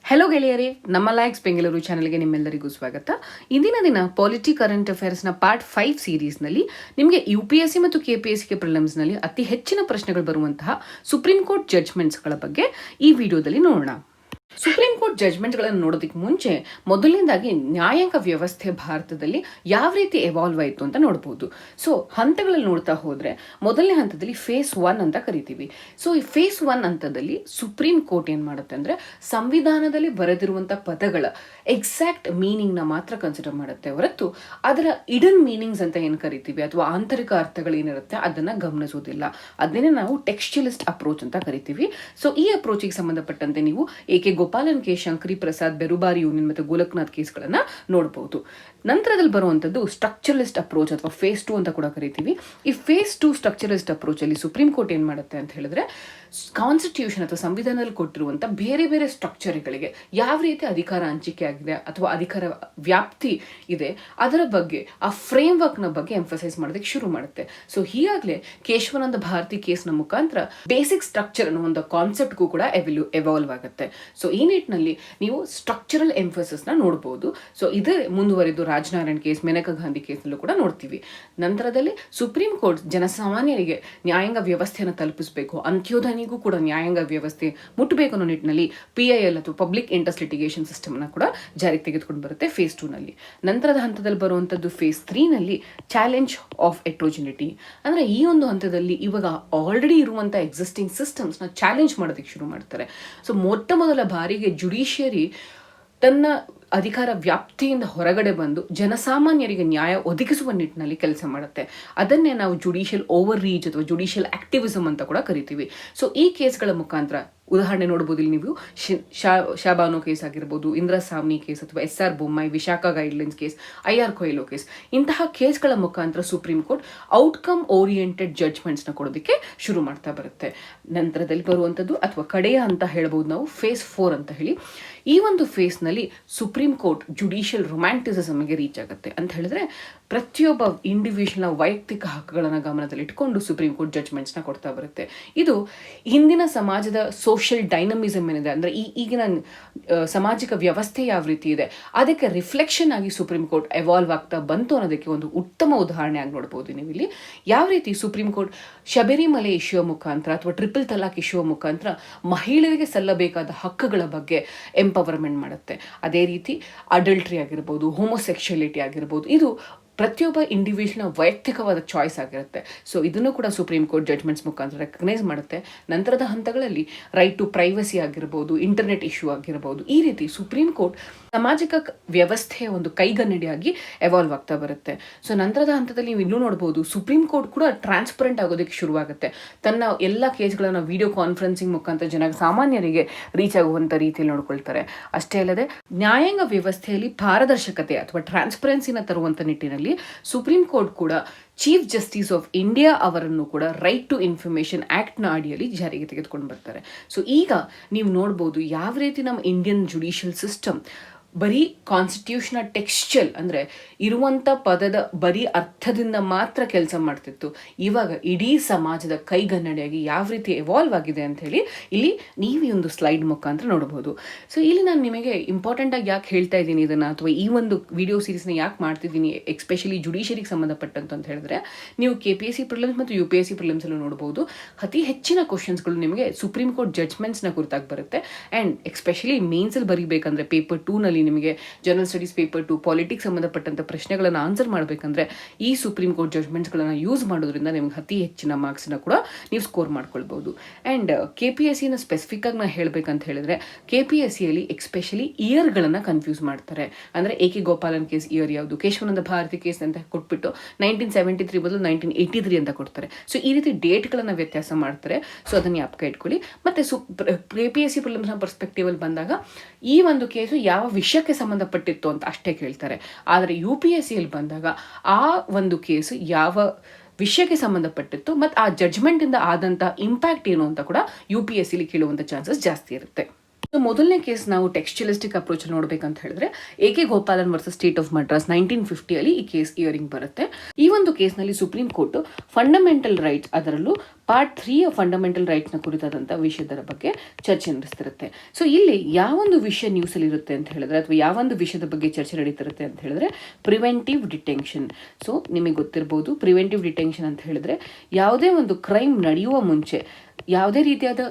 Hello ಗೆಳೆಯರೇ, ನಮ್ಮ likes Bengaluru ಚಾನೆಲ್ಗೆ ನಿಮ್ಮೆಲ್ಲರಿಗೂ ಸ್ವಾಗತ. ಇಂದಿನ ದಿನ ಪಾಲಿಟಿ ಕರೆಂಟ್ ಅಫೇರ್ಸ್ನ ಪಾರ್ಟ್ 5 ಸೀರೀಸ್ನಲ್ಲಿ ನಿಮಗೆ UPSC ಮತ್ತು KPSC ಪ್ರಿಲಿಮ್ಸ್ನಲ್ಲಿ ಅತಿ ಹೆಚ್ಚಿನ ಪ್ರಶ್ನೆಗಳು ಬರುವಂತಹ ಸುಪ್ರೀಂ ಕೋರ್ಟ್ ಜಡ್ಜ್ಮೆಂಟ್ಸ್ಗಳ ಬಗ್ಗೆ ಈ ವಿಡಿಯೋದಲ್ಲಿ ನೋಡೋಣ. ಸುಪ್ರೀಂ ಕೋರ್ಟ್ ಜಡ್ಜ್ಮೆಂಟ್ಗಳನ್ನು ನೋಡೋದಕ್ಕೆ ಮುಂಚೆ ಮೊದಲನೇದಾಗಿ ನ್ಯಾಯಾಂಗ ವ್ಯವಸ್ಥೆ ಭಾರತದಲ್ಲಿ ಯಾವ ರೀತಿ ಎವಾಲ್ವ್ ಆಯಿತು ಅಂತ ನೋಡ್ಬೋದು. ಸೊ ಹಂತಗಳಲ್ಲಿ ನೋಡ್ತಾ ಹೋದರೆ ಮೊದಲನೇ ಹಂತದಲ್ಲಿ ಫೇಸ್ 1 ಅಂತ ಕರಿತೀವಿ. ಸೊ ಈ ಫೇಸ್ 1 ಹಂತದಲ್ಲಿ ಸುಪ್ರೀಂ ಕೋರ್ಟ್ ಏನು ಮಾಡುತ್ತೆ ಅಂದರೆ ಸಂವಿಧಾನದಲ್ಲಿ ಬರೆದಿರುವಂಥ ಪದಗಳ ಎಕ್ಸಾಕ್ಟ್ ಮೀನಿಂಗ್ನ ಮಾತ್ರ ಕನ್ಸಿಡರ್ ಮಾಡುತ್ತೆ ಹೊರತು ಅದರ ಇಡನ್ ಮೀನಿಂಗ್ಸ್ ಅಂತ ಏನು ಕರಿತೀವಿ ಅಥವಾ ಆಂತರಿಕ ಅರ್ಥಗಳೇನಿರುತ್ತೆ ಅದನ್ನು ಗಮನಿಸೋದಿಲ್ಲ. ಅದನ್ನೇ ನಾವು ಟೆಕ್ಸ್ಚುಯಲಿಸ್ಟ್ ಅಪ್ರೋಚ್ ಅಂತ ಕರಿತೀವಿ. ಸೊ ಈ ಅಪ್ರೋಚಿಗೆ ಸಂಬಂಧಪಟ್ಟಂತೆ ನೀವು A.K. ಗೋಪಾಲನ್ ಕೆ, ಶಂಕರಿ ಪ್ರಸಾದ್, ಬೆರುಬಾರಿ ಯೂನಿಯನ್ ಮತ್ತು ಗೋಲಕ್ನಾಥ್ ಕೇಸ್ಗಳನ್ನು ನೋಡಬಹುದು. ನಂತರದಲ್ಲಿ ಬರುವಂಥದ್ದು ಸ್ಟ್ರಕ್ಚರಲಿಸ್ಟ್ ಅಪ್ರೋಚ್ ಅಥವಾ ಫೇಸ್ 2 ಅಂತ ಕೂಡ ಕರಿತೀವಿ. ಈ ಫೇಸ್ 2 ಸ್ಟ್ರಕ್ಚರಲಿಸ್ಟ್ ಅಪ್ರೋಚ್ ಅಲ್ಲಿ ಸುಪ್ರೀಂ ಕೋರ್ಟ್ ಏನು ಮಾಡುತ್ತೆ ಅಂತ ಹೇಳಿದ್ರೆ ಕಾನ್ಸ್ಟಿಟ್ಯೂಷನ್ ಅಥವಾ ಸಂವಿಧಾನದಲ್ಲಿ ಕೊಟ್ಟಿರುವಂಥ ಬೇರೆ ಬೇರೆ ಸ್ಟ್ರಕ್ಚರ್ಗಳಿಗೆ ಯಾವ ರೀತಿ ಅಧಿಕಾರ ಹಂಚಿಕೆ ಆಗಿದೆ ಅಥವಾ ಅಧಿಕಾರ ವ್ಯಾಪ್ತಿ ಇದೆ ಅದರ ಬಗ್ಗೆ ಆ ಫ್ರೇಮ್ ವರ್ಕ್ನ ಬಗ್ಗೆ ಎಂಫಸೈಸ್ ಮಾಡೋದಕ್ಕೆ ಶುರು ಮಾಡುತ್ತೆ. ಸೊ ಹೀಗಾಗಲೇ ಕೇಶವಾನಂದ ಭಾರತಿ ಕೇಸ್ನ ಮುಖಾಂತರ ಬೇಸಿಕ್ ಸ್ಟ್ರಕ್ಚರ್ ಅನ್ನೋ ಒಂದು ಕಾನ್ಸೆಪ್ಟ್ಗೂ ಕೂಡ ಎವಾಲ್ವ್ ಆಗುತ್ತೆ. ಸೊ ಈ ನಿಟ್ಟಿನಲ್ಲಿ ನೀವು ಸ್ಟ್ರಕ್ಚರಲ್ ಎಂಫಸಿಸ್ನ ನೋಡ್ಬೋದು. ಸೊ ಇದೇ ಮುಂದುವರೆದು ರಾಜನಾರಾಯಣ್ ಕೇಸ್, ಮೇನಕಾ ಗಾಂಧಿ ಕೇಸ್ನಲ್ಲೂ ಕೂಡ ನೋಡ್ತೀವಿ. ನಂತರದಲ್ಲಿ ಸುಪ್ರೀಂ ಕೋರ್ಟ್ ಜನಸಾಮಾನ್ಯರಿಗೆ ನ್ಯಾಯಾಂಗ ವ್ಯವಸ್ಥೆಯನ್ನು ತಲುಪಿಸಬೇಕು, ಅಂತ್ಯೋದಯನಿಗೂ ಕೂಡ ನ್ಯಾಯಾಂಗ ವ್ಯವಸ್ಥೆ ಮುಟ್ಟಬೇಕು ಅನ್ನೋ ನಿಟ್ಟಿನಲ್ಲಿ PIL ಅಥವಾ ಪಬ್ಲಿಕ್ ಇಂಟ್ರೆಸ್ಟ್ ಲಿಟಿಗೇಷನ್ ಸಿಸ್ಟಮ್ನ ಕೂಡ ಜಾರಿಗೆ ತೆಗೆದುಕೊಂಡು ಬರುತ್ತೆ ಫೇಸ್ 2 ನಲ್ಲಿ. ನಂತರದ ಹಂತದಲ್ಲಿ ಬರುವಂಥದ್ದು ಫೇಸ್ 3 ನಲ್ಲಿ ಚಾಲೆಂಜ್ ಆಫ್ ಎಟ್ರೋಜಿನಿಟಿ. ಅಂದರೆ ಈ ಒಂದು ಹಂತದಲ್ಲಿ ಇವಾಗ ಆಲ್ರೆಡಿ ಇರುವಂಥ ಎಕ್ಸಿಸ್ಟಿಂಗ್ ಸಿಸ್ಟಮ್ಸ್ನ ಚಾಲೆಂಜ್ ಮಾಡೋದಕ್ಕೆ ಶುರು ಮಾಡ್ತಾರೆ. ಸೊ ಮೊಟ್ಟ ಮೊದಲ ಬಾರಿಗೆ ಜುಡಿಷಿಯರಿ ತನ್ನ ಅಧಿಕಾರ ವ್ಯಾಪ್ತಿಯಿಂದ ಹೊರಗಡೆ ಬಂದು ಜನಸಾಮಾನ್ಯರಿಗೆ ನ್ಯಾಯ ಒದಗಿಸುವ ನಿಟ್ಟಿನಲ್ಲಿ ಕೆಲಸ ಮಾಡುತ್ತೆ. ಅದನ್ನೇ ನಾವು ಜುಡಿಷಿಯಲ್ ಓವರ್ ರೀಚ್ ಅಥವಾ ಜುಡಿಷಿಯಲ್ ಆಕ್ಟಿವಿಸಮ್ ಅಂತ ಕೂಡ ಕರಿತೀವಿ. ಸೊ ಈ ಕೇಸ್ಗಳ ಮುಖಾಂತರ ಉದಾಹರಣೆ ನೋಡ್ಬೋದು. ಇಲ್ಲಿ ನೀವು ಶಾಬಾನೋ ಕೇಸ್ ಆಗಿರ್ಬೋದು, ಇಂದಿರಾ ಸಾವ್ನಿ ಕೇಸ್ ಅಥವಾ SR Bommai, Vishakha guidelines case, IR Coelho case, ಇಂತಹ ಕೇಸ್ಗಳ ಮುಖಾಂತರ ಸುಪ್ರೀಂ ಕೋರ್ಟ್ ಔಟ್ಕಮ್ ಓರಿಯೆಂಟೆಡ್ ಜಡ್ಜ್ಮೆಂಟ್ಸ್ನ ಕೊಡೋದಕ್ಕೆ ಶುರು ಮಾಡ್ತಾ ಬರುತ್ತೆ. ನಂತರದಲ್ಲಿ ಬರುವಂಥದ್ದು ಅಥವಾ ಕಡೆಯ ಅಂತ ಹೇಳ್ಬೋದು ನಾವು ಫೇಸ್ 4 ಅಂತ ಹೇಳಿ. ಈ ಒಂದು ಫೇಸ್ನಲ್ಲಿ ಸುಪ್ರೀಂ ಕೋರ್ಟ್ ಜುಡಿಷಿಯಲ್ ರೊಮ್ಯಾಂಟಿಸಿಸಮ್ಗೆ ರೀಚ್ ಆಗುತ್ತೆ. ಅಂತ ಹೇಳಿದ್ರೆ ಪ್ರತಿಯೊಬ್ಬ ಇಂಡಿವಿಜುವಲ್ನ ವೈಯಕ್ತಿಕ ಹಕ್ಕುಗಳನ್ನು ಗಮನದಲ್ಲಿ ಇಟ್ಕೊಂಡು ಸುಪ್ರೀಂ ಕೋರ್ಟ್ ಜಡ್ಜ್ಮೆಂಟ್ಸ್ನ ಕೊಡ್ತಾ ಬರುತ್ತೆ. ಇದು ಹಿಂದಿನ ಸಮಾಜದ ಸೋಷಿಯಲ್ ಡೈನಮಿಸಮ್ ಏನಿದೆ ಅಂದರೆ ಈಗಿನ ಸಾಮಾಜಿಕ ವ್ಯವಸ್ಥೆ ಯಾವ ರೀತಿ ಇದೆ ಅದಕ್ಕೆ ರಿಫ್ಲೆಕ್ಷನ್ ಆಗಿ ಸುಪ್ರೀಂ ಕೋರ್ಟ್ ಎವಾಲ್ವ್ ಆಗ್ತಾ ಬಂತು ಅನ್ನೋದಕ್ಕೆ ಒಂದು ಉತ್ತಮ ಉದಾಹರಣೆ ಆಗಿ ನೋಡ್ಬೋದು ನೀವು ಇಲ್ಲಿ. ಯಾವ ರೀತಿ ಸುಪ್ರೀಂ ಕೋರ್ಟ್ ಶಬರಿಮಲೆ ಇಶ್ಯೂ ಮುಖಾಂತರ ಅಥವಾ ಟ್ರಿಪಲ್ ತಲಾಕ್ ಇಶ್ಯೂ ಮುಖಾಂತರ ಮಹಿಳೆಯರಿಗೆ ಸಲ್ಲಬೇಕಾದ ಹಕ್ಕುಗಳ ಬಗ್ಗೆ ಎಂಪವರ್ಮೆಂಟ್ ಮಾಡುತ್ತೆ. ಅದೇ ರೀತಿ ಅಡಲ್ಟ್ರಿ ಆಗಿರ್ಬೋದು, ಹೋಮೋಸೆಕ್ಷುಯಾಲಿಟಿ ಆಗಿರ್ಬೋದು, ಇದು ಪ್ರತಿಯೊಬ್ಬ ಇಂಡಿವಿಜುವಲ್ನ ವೈಯಕ್ತಿಕವಾದ ಚಾಯ್ಸ್ ಆಗಿರುತ್ತೆ. ಸೊ ಇದನ್ನು ಕೂಡ ಸುಪ್ರೀಂ ಕೋರ್ಟ್ ಜಡ್ಜ್ಮೆಂಟ್ಸ್ ಮುಖಾಂತರ ರೆಕಗ್ನೈಸ್ ಮಾಡುತ್ತೆ. ನಂತರದ ಹಂತಗಳಲ್ಲಿ ರೈಟ್ ಟು ಪ್ರೈವಸಿ ಆಗಿರ್ಬೋದು, ಇಂಟರ್ನೆಟ್ ಇಶ್ಯೂ ಆಗಿರ್ಬೋದು, ಈ ರೀತಿ ಸುಪ್ರೀಂ ಕೋರ್ಟ್ ಸಾಮಾಜಿಕ ವ್ಯವಸ್ಥೆಯ ಒಂದು ಕೈಗನ್ನಡಿಯಾಗಿ ಎವಾಲ್ವ್ ಆಗ್ತಾ ಬರುತ್ತೆ. ಸೊ ನಂತರದ ಹಂತದಲ್ಲಿ ನೀವು ಇನ್ನೂ ನೋಡ್ಬೋದು ಸುಪ್ರೀಂ ಕೋರ್ಟ್ ಕೂಡ ಟ್ರಾನ್ಸ್ಪರೆಂಟ್ ಆಗೋದಕ್ಕೆ ಶುರುವಾಗುತ್ತೆ. ತನ್ನ ಎಲ್ಲ ಕೇಸ್ಗಳನ್ನು ವಿಡಿಯೋ ಕಾನ್ಫರೆನ್ಸಿಂಗ್ ಮುಖಾಂತರ ಸಾಮಾನ್ಯರಿಗೆ ರೀಚ್ ಆಗುವಂಥ ರೀತಿಯಲ್ಲಿ ನೋಡ್ಕೊಳ್ತಾರೆ. ಅಷ್ಟೇ ಅಲ್ಲದೆ ನ್ಯಾಯಾಂಗ ವ್ಯವಸ್ಥೆಯಲ್ಲಿ ಪಾರದರ್ಶಕತೆ ಅಥವಾ ಟ್ರಾನ್ಸ್ಪರೆನ್ಸಿನ ತರುವಂಥ ನಿಟ್ಟಿನಲ್ಲಿ ಸುಪ್ರೀಂ ಕೋರ್ಟ್ ಕೂಡ ಚೀಫ್ ಜಸ್ಟಿಸ್ ಆಫ್ ಇಂಡಿಯಾ ಅವರನ್ನು ಕೂಡ ರೈಟ್ ಟು ಇನ್ಫಾರ್ಮೇಷನ್ ಆ್ಯಕ್ಟ್ನ ಅಡಿಯಲ್ಲಿ ಜಾರಿಗೆ ತೆಗೆದುಕೊಂಡು ಬರ್ತಾರೆ. ಸೊ ಈಗ ನೀವು ನೋಡ್ಬೋದು ಯಾವ ರೀತಿ ನಮ್ಮ ಇಂಡಿಯನ್ ಜುಡಿಷಿಯಲ್ ಸಿಸ್ಟಮ್ ಬರೀ ಕಾನ್ಸ್ಟಿಟ್ಯೂಷನ್ ಟೆಕ್ಸ್ಚಲ್ ಅಂದರೆ ಇರುವಂಥ ಪದದ ಬರೀ ಅರ್ಥದಿಂದ ಮಾತ್ರ ಕೆಲಸ ಮಾಡ್ತಿತ್ತು. ಇವಾಗ ಇಡೀ ಸಮಾಜದ ಕೈಗನ್ನಡಿಯಾಗಿ ಯಾವ ರೀತಿ ಎವಾಲ್ವ್ ಆಗಿದೆ ಅಂತ ಹೇಳಿ ಇಲ್ಲಿ ನೀವು ಈ ಒಂದು ಸ್ಲೈಡ್ ಮುಖಾಂತರ ನೋಡ್ಬೋದು. ಸೊ ಇಲ್ಲಿ ನಾನು ನಿಮಗೆ ಇಂಪಾರ್ಟೆಂಟಾಗಿ ಯಾಕೆ ಹೇಳ್ತಾ ಇದ್ದೀನಿ ಇದನ್ನು ಅಥವಾ ಈ ಒಂದು ವಿಡಿಯೋ ಸೀರೀಸ್ನ ಯಾಕೆ ಮಾಡ್ತಿದ್ದೀನಿ ಎಸ್ಪೆಷಲಿ ಜುಡಿಷಿಯರಿಗೆ ಸಂಬಂಧಪಟ್ಟಂತ ಅಂತ ಹೇಳಿದ್ರೆ ನೀವು KPSC ಪ್ರಿಲಿಮ್ಸ್ ಮತ್ತು UPSC ಪ್ರಿಲಿಮ್ಸಲ್ಲೂ ನೋಡ್ಬೋದು ಅತಿ ಹೆಚ್ಚಿನ ಕ್ವಶನ್ಸ್ಗಳು ನಿಮಗೆ ಸುಪ್ರೀಂ ಕೋರ್ಟ್ ಜಡ್ಜ್ಮೆಂಟ್ಸ್ನ ಕುರಿತಾಗಿ ಬರುತ್ತೆ. ಆ್ಯಂಡ್ ಎಸ್ಪೆಷಲಿ ಮೇನ್ಸಲ್ಲಿ ಬರೀಬೇಕಂದ್ರೆ ಪೇಪರ್ 2ನಲ್ಲಿ ನಿಮಗೆ ಜನರಲ್ ಸ್ಟಡೀಸ್ ಪೇಪರ್ 2 ಪಾಲಿಟಿಕ್ಸ್ ಸಂಬಂಧಪಟ್ಟಂಥ ಪ್ರಶ್ನೆಗಳನ್ನು ಆನ್ಸರ್ ಮಾಡಬೇಕಂದ್ರೆ ಈ ಸುಪ್ರೀಂ ಕೋರ್ಟ್ ಜಡ್ಜ್ಮೆಂಟ್ಸ್ಗಳನ್ನು ಯೂಸ್ ಮಾಡೋದ್ರಿಂದ ನಿಮ್ಗೆ ಅತಿ ಹೆಚ್ಚಿನ ಮಾರ್ಕ್ಸ್ನ ಕೂಡ ನೀವು ಸ್ಕೋರ್ ಮಾಡ್ಕೊಳ್ಬೋದು. ಆ್ಯಂಡ್ KPSCನ ಸ್ಪೆಸಿಫಿಕ್ ಆಗಿ ನಾನು ಹೇಳಬೇಕಂತ ಹೇಳಿದ್ರೆ KPSCಯಲ್ಲಿ ಎಸ್ಪೆಷಲಿ ಇಯರ್ಗಳನ್ನು ಕನ್ಫ್ಯೂಸ್ ಮಾಡ್ತಾರೆ. ಅಂದರೆ A.K. ಗೋಪಾಲನ್ ಕೇಸ್ ಇಯರ್ ಯಾವುದು, ಕೇಶವಾನಂದ ಭಾರತಿ ಕೇಸ್ ಅಂತ ಕೊಟ್ಬಿಟ್ಟು 1973 ಬದಲು 1983 ಅಂತ ಕೊಡ್ತಾರೆ. ಸೊ ಈ ರೀತಿ ಡೇಟ್ಗಳನ್ನು ವ್ಯತ್ಯಾಸ ಮಾಡ್ತಾರೆ. ಸೊ ಅದನ್ನು ಜ್ಞಾಪಕ ಇಟ್ಕೊಳ್ಳಿ. ಮತ್ತು KPSC ಪ್ರಿಲಿಮ್ಸ್ನ ಪರ್ಸ್ಪೆಕ್ಟಿವಲ್ಲಿ ಬಂದಾಗ ಈ ಒಂದು ಕೇಸು ಯಾವ ವಿಷಯಕ್ಕೆ ಸಂಬಂಧಪಟ್ಟಿತ್ತು ಅಂತ ಅಷ್ಟೇ ಕೇಳ್ತಾರೆ. ಆದರೆ UPSCಯಲ್ಲಿ ಬಂದಾಗ ಆ ಒಂದು ಕೇಸು ಯಾವ ವಿಷಯಕ್ಕೆ ಸಂಬಂಧಪಟ್ಟಿತ್ತು ಮತ್ತು ಆ ಜಡ್ಜ್ಮೆಂಟಿಂದ ಆದಂಥ ಇಂಪ್ಯಾಕ್ಟ್ ಏನು ಅಂತ ಕೂಡ UPSCಲಿ ಕೇಳುವಂಥ ಚಾನ್ಸಸ್ ಜಾಸ್ತಿ ಇರುತ್ತೆ. ಸೊ ಮೊದಲನೇ ಕೇಸ್ ನಾವು ಟೆಕ್ಸ್ಚುಲಿಸ್ಟಿಕ್ ಅಪ್ರೋಚ್ ನೋಡ್ಬೇಕಂತ ಹೇಳಿದ್ರೆ A.K. Gopalan versus state of Madras 1950 ಈ ಕೇಸ್ ಇಯರಿಂಗ್ ಬರುತ್ತೆ. ಈ ಒಂದು ಕೇಸ್ನಲ್ಲಿ ಸುಪ್ರೀಂ ಕೋರ್ಟ್ ಫಂಡಮೆಂಟಲ್ ರೈಟ್ಸ್, ಅದರಲ್ಲೂ ಪಾರ್ಟ್ 3 ಫಂಡಮೆಂಟಲ್ ರೈಟ್ಸ್ ನ ಕುರಿತಾದಂತಹ ವಿಷಯದ ಬಗ್ಗೆ ಚರ್ಚೆ ನಡೆಸ್ತಿರುತ್ತೆ. ಸೊ ಇಲ್ಲಿ ಯಾವೊಂದು ವಿಷಯ ನ್ಯೂಸ್ ಅಲ್ಲಿ ಇರುತ್ತೆ ಅಂತ ಹೇಳಿದ್ರೆ, ಅಥವಾ ಯಾವೊಂದು ವಿಷಯದ ಬಗ್ಗೆ ಚರ್ಚೆ ನಡೀತಿರುತ್ತೆ ಅಂತ ಹೇಳಿದ್ರೆ ಪ್ರಿವೆಂಟಿವ್ ಡಿಟೆನ್ಷನ್. ಸೊ ನಿಮಗೆ ಗೊತ್ತಿರಬಹುದು, ಪ್ರಿವೆಂಟಿವ್ ಡಿಟೆನ್ಷನ್ ಅಂತ ಹೇಳಿದ್ರೆ ಯಾವುದೇ ಒಂದು ಕ್ರೈಮ್ ನಡೆಯುವ ಮುಂಚೆ ಯಾವುದೇ ರೀತಿಯಾದ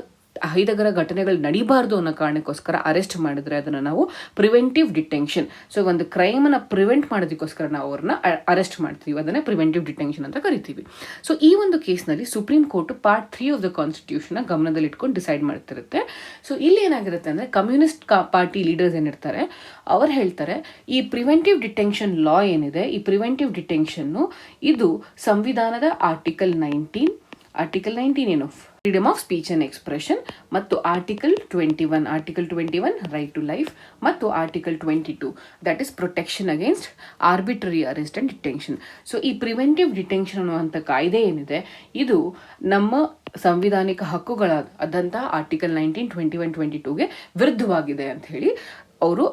ಅಹಿತಕರ ಘಟನೆಗಳು ನಡೀಬಾರ್ದು ಅನ್ನೋ ಕಾರಣಕ್ಕೋಸ್ಕರ ಅರೆಸ್ಟ್ ಮಾಡಿದ್ರೆ ಅದನ್ನು ನಾವು ಪ್ರಿವೆಂಟಿವ್ ಡಿಟೆನ್ಷನ್. ಸೊ ಒಂದು ಕ್ರೈಮನ್ನು ಪ್ರಿವೆಂಟ್ ಮಾಡೋದಕ್ಕೋಸ್ಕರ ನಾವು ಅವ್ರನ್ನ ಅರೆಸ್ಟ್ ಮಾಡ್ತೀವಿ, ಅದನ್ನೇ ಪ್ರಿವೆಂಟಿವ್ ಡಿಟೆನ್ಷನ್ ಅಂತ ಕರಿತೀವಿ. ಸೊ ಈ ಒಂದು ಕೇಸ್ನಲ್ಲಿ supreme court part 3 of the constitution ಗಮನದಲ್ಲಿ ಇಟ್ಕೊಂಡು ಡಿಸೈಡ್ ಮಾಡ್ತಿರುತ್ತೆ. ಸೊ ಇಲ್ಲಿ ಏನಾಗಿರುತ್ತೆ ಅಂದರೆ, ಕಮ್ಯುನಿಸ್ಟ್ ಪಾರ್ಟಿ ಲೀಡರ್ಸ್ ಏನಿರ್ತಾರೆ ಅವ್ರು ಹೇಳ್ತಾರೆ, ಈ ಪ್ರಿವೆಂಟಿವ್ ಡಿಟೆನ್ಷನ್ ಲಾ ಏನಿದೆ, ಈ ಪ್ರಿವೆಂಟಿವ್ ಡಿಟೆನ್ಷನ್ನು ಇದು ಸಂವಿಧಾನದ ಆರ್ಟಿಕಲ್ 19 ಏನು, freedom of speech and expression, ಮತ್ತು ಆರ್ಟಿಕಲ್ 21 ರೈಟ್ ಟು ಲೈಫ್, ಮತ್ತು article 22 that is protection against arbitrary arrest and detention. So ಈ ಪ್ರಿವೆಂಟಿವ್ ಡಿಟೆನ್ಷನ್ ಅನ್ನುವಂಥ ಕಾಯ್ದೆ ಏನಿದೆ, ಇದು ನಮ್ಮ ಸಂವಿಧಾನಿಕ ಹಕ್ಕುಗಳಾದಂತಹ ಆರ್ಟಿಕಲ್ 19, 21, 22ಗೆ ವಿರುದ್ಧವಾಗಿದೆ ಅಂತ ಹೇಳಿ ಅವರು